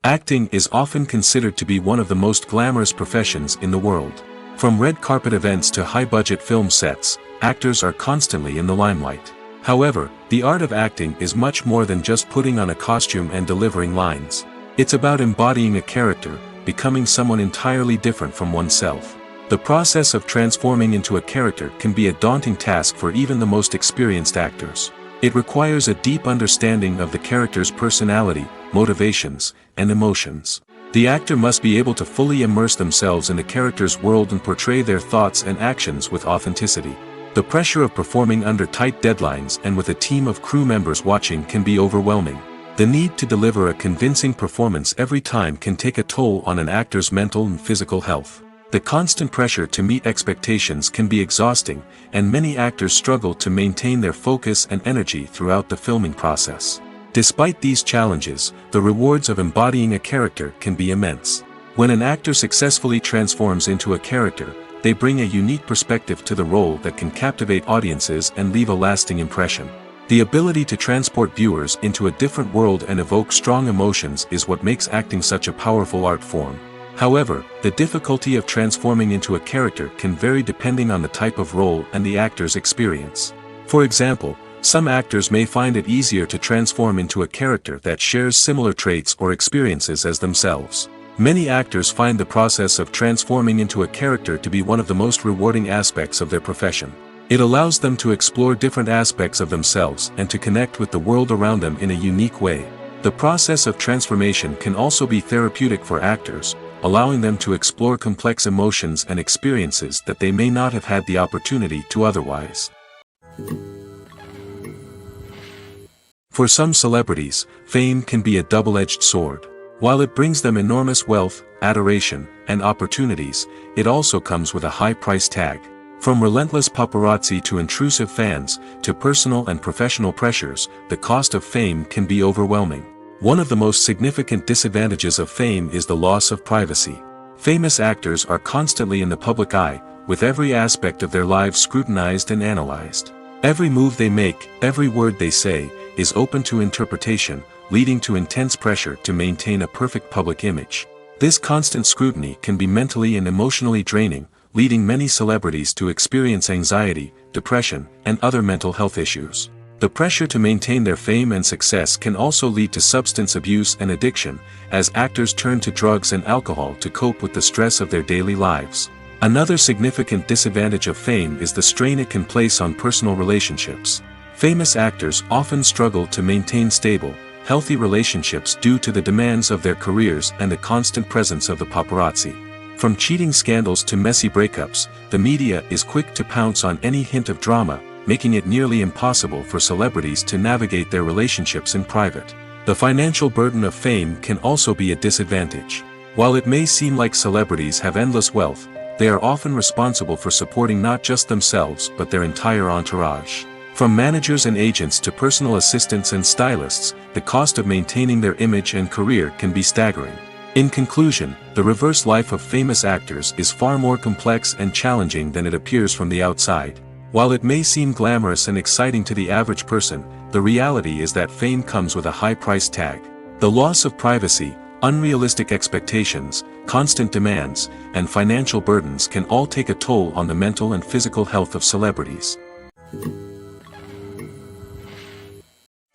Acting is often considered to be one of the most glamorous professions in the world. From red carpet events to high-budget film sets, actors are constantly in the limelight. However, the art of acting is much more than just putting on a costume and delivering lines. It's about embodying a character, becoming someone entirely different from oneself. The process of transforming into a character can be a daunting task for even the most experienced actors. It requires a deep understanding of the character's personality, motivations, and emotions. The actor must be able to fully immerse themselves in the character's world and portray their thoughts and actions with authenticity. The pressure of performing under tight deadlines and with a team of crew members watching can be overwhelming. The need to deliver a convincing performance every time can take a toll on an actor's mental and physical health. The constant pressure to meet expectations can be exhausting, and many actors struggle to maintain their focus and energy throughout the filming process. Despite these challenges, the rewards of embodying a character can be immense. When an actor successfully transforms into a character, they bring a unique perspective to the role that can captivate audiences and leave a lasting impression. The ability to transport viewers into a different world and evoke strong emotions is what makes acting such a powerful art form. However, the difficulty of transforming into a character can vary depending on the type of role and the actor's experience. For example, some actors may find it easier to transform into a character that shares similar traits or experiences as themselves. Many actors find the process of transforming into a character to be one of the most rewarding aspects of their profession. It allows them to explore different aspects of themselves and to connect with the world around them in a unique way. The process of transformation can also be therapeutic for actors, allowing them to explore complex emotions and experiences that they may not have had the opportunity to otherwise. For some celebrities, fame can be a double-edged sword. While it brings them enormous wealth, adoration, and opportunities, it also comes with a high price tag. From relentless paparazzi to intrusive fans, to personal and professional pressures, the cost of fame can be overwhelming. One of the most significant disadvantages of fame is the loss of privacy. Famous actors are constantly in the public eye, with every aspect of their lives scrutinized and analyzed. Every move they make, every word they say, is open to interpretation, leading to intense pressure to maintain a perfect public image. This constant scrutiny can be mentally and emotionally draining, leading many celebrities to experience anxiety, depression, and other mental health issues. The pressure to maintain their fame and success can also lead to substance abuse and addiction, as actors turn to drugs and alcohol to cope with the stress of their daily lives. Another significant disadvantage of fame is the strain it can place on personal relationships. Famous actors often struggle to maintain stable, healthy relationships due to the demands of their careers and the constant presence of the paparazzi. From cheating scandals to messy breakups, the media is quick to pounce on any hint of drama, making it nearly impossible for celebrities to navigate their relationships in private. The financial burden of fame can also be a disadvantage. While it may seem like celebrities have endless wealth, they are often responsible for supporting not just themselves but their entire entourage. From managers and agents to personal assistants and stylists, the cost of maintaining their image and career can be staggering. In conclusion, the reverse life of famous actors is far more complex and challenging than it appears from the outside. While it may seem glamorous and exciting to the average person, the reality is that fame comes with a high price tag. The loss of privacy, unrealistic expectations, constant demands, and financial burdens can all take a toll on the mental and physical health of celebrities.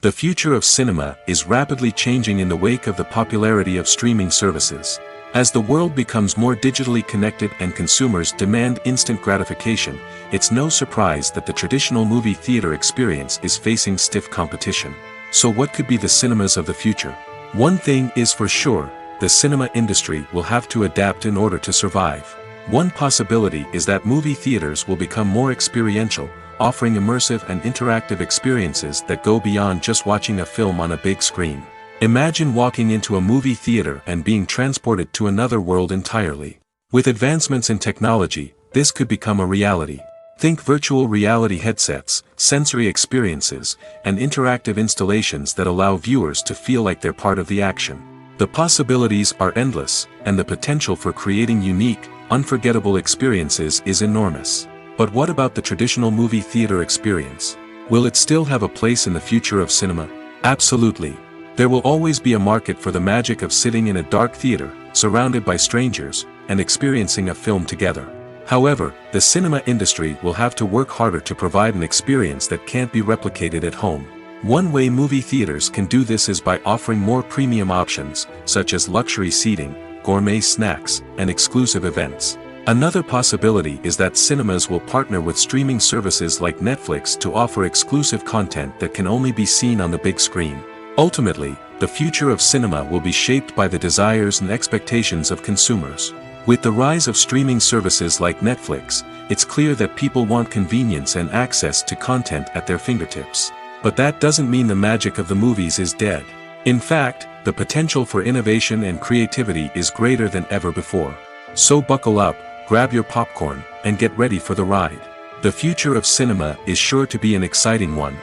The future of cinema is rapidly changing in the wake of the popularity of streaming services. As the world becomes more digitally connected and consumers demand instant gratification, it's no surprise that the traditional movie theater experience is facing stiff competition. So what could be the cinemas of the future? One thing is for sure, the cinema industry will have to adapt in order to survive. One possibility is that movie theaters will become more experiential, offering immersive and interactive experiences that go beyond just watching a film on a big screen. Imagine walking into a movie theater and being transported to another world entirely. With advancements in technology, this could become a reality. Think virtual reality headsets, sensory experiences, and interactive installations that allow viewers to feel like they're part of the action. The possibilities are endless, and the potential for creating unique, unforgettable experiences is enormous. But what about the traditional movie theater experience? Will it still have a place in the future of cinema? Absolutely. There will always be a market for the magic of sitting in a dark theater, surrounded by strangers, and experiencing a film together. However, the cinema industry will have to work harder to provide an experience that can't be replicated at home. One way movie theaters can do this is by offering more premium options, such as luxury seating, gourmet snacks, and exclusive events. Another possibility is that cinemas will partner with streaming services like Netflix to offer exclusive content that can only be seen on the big screen. Ultimately, the future of cinema will be shaped by the desires and expectations of consumers. With the rise of streaming services like Netflix, it's clear that people want convenience and access to content at their fingertips. But that doesn't mean the magic of the movies is dead. In fact, the potential for innovation and creativity is greater than ever before. So buckle up, grab your popcorn, and get ready for the ride. The future of cinema is sure to be an exciting one.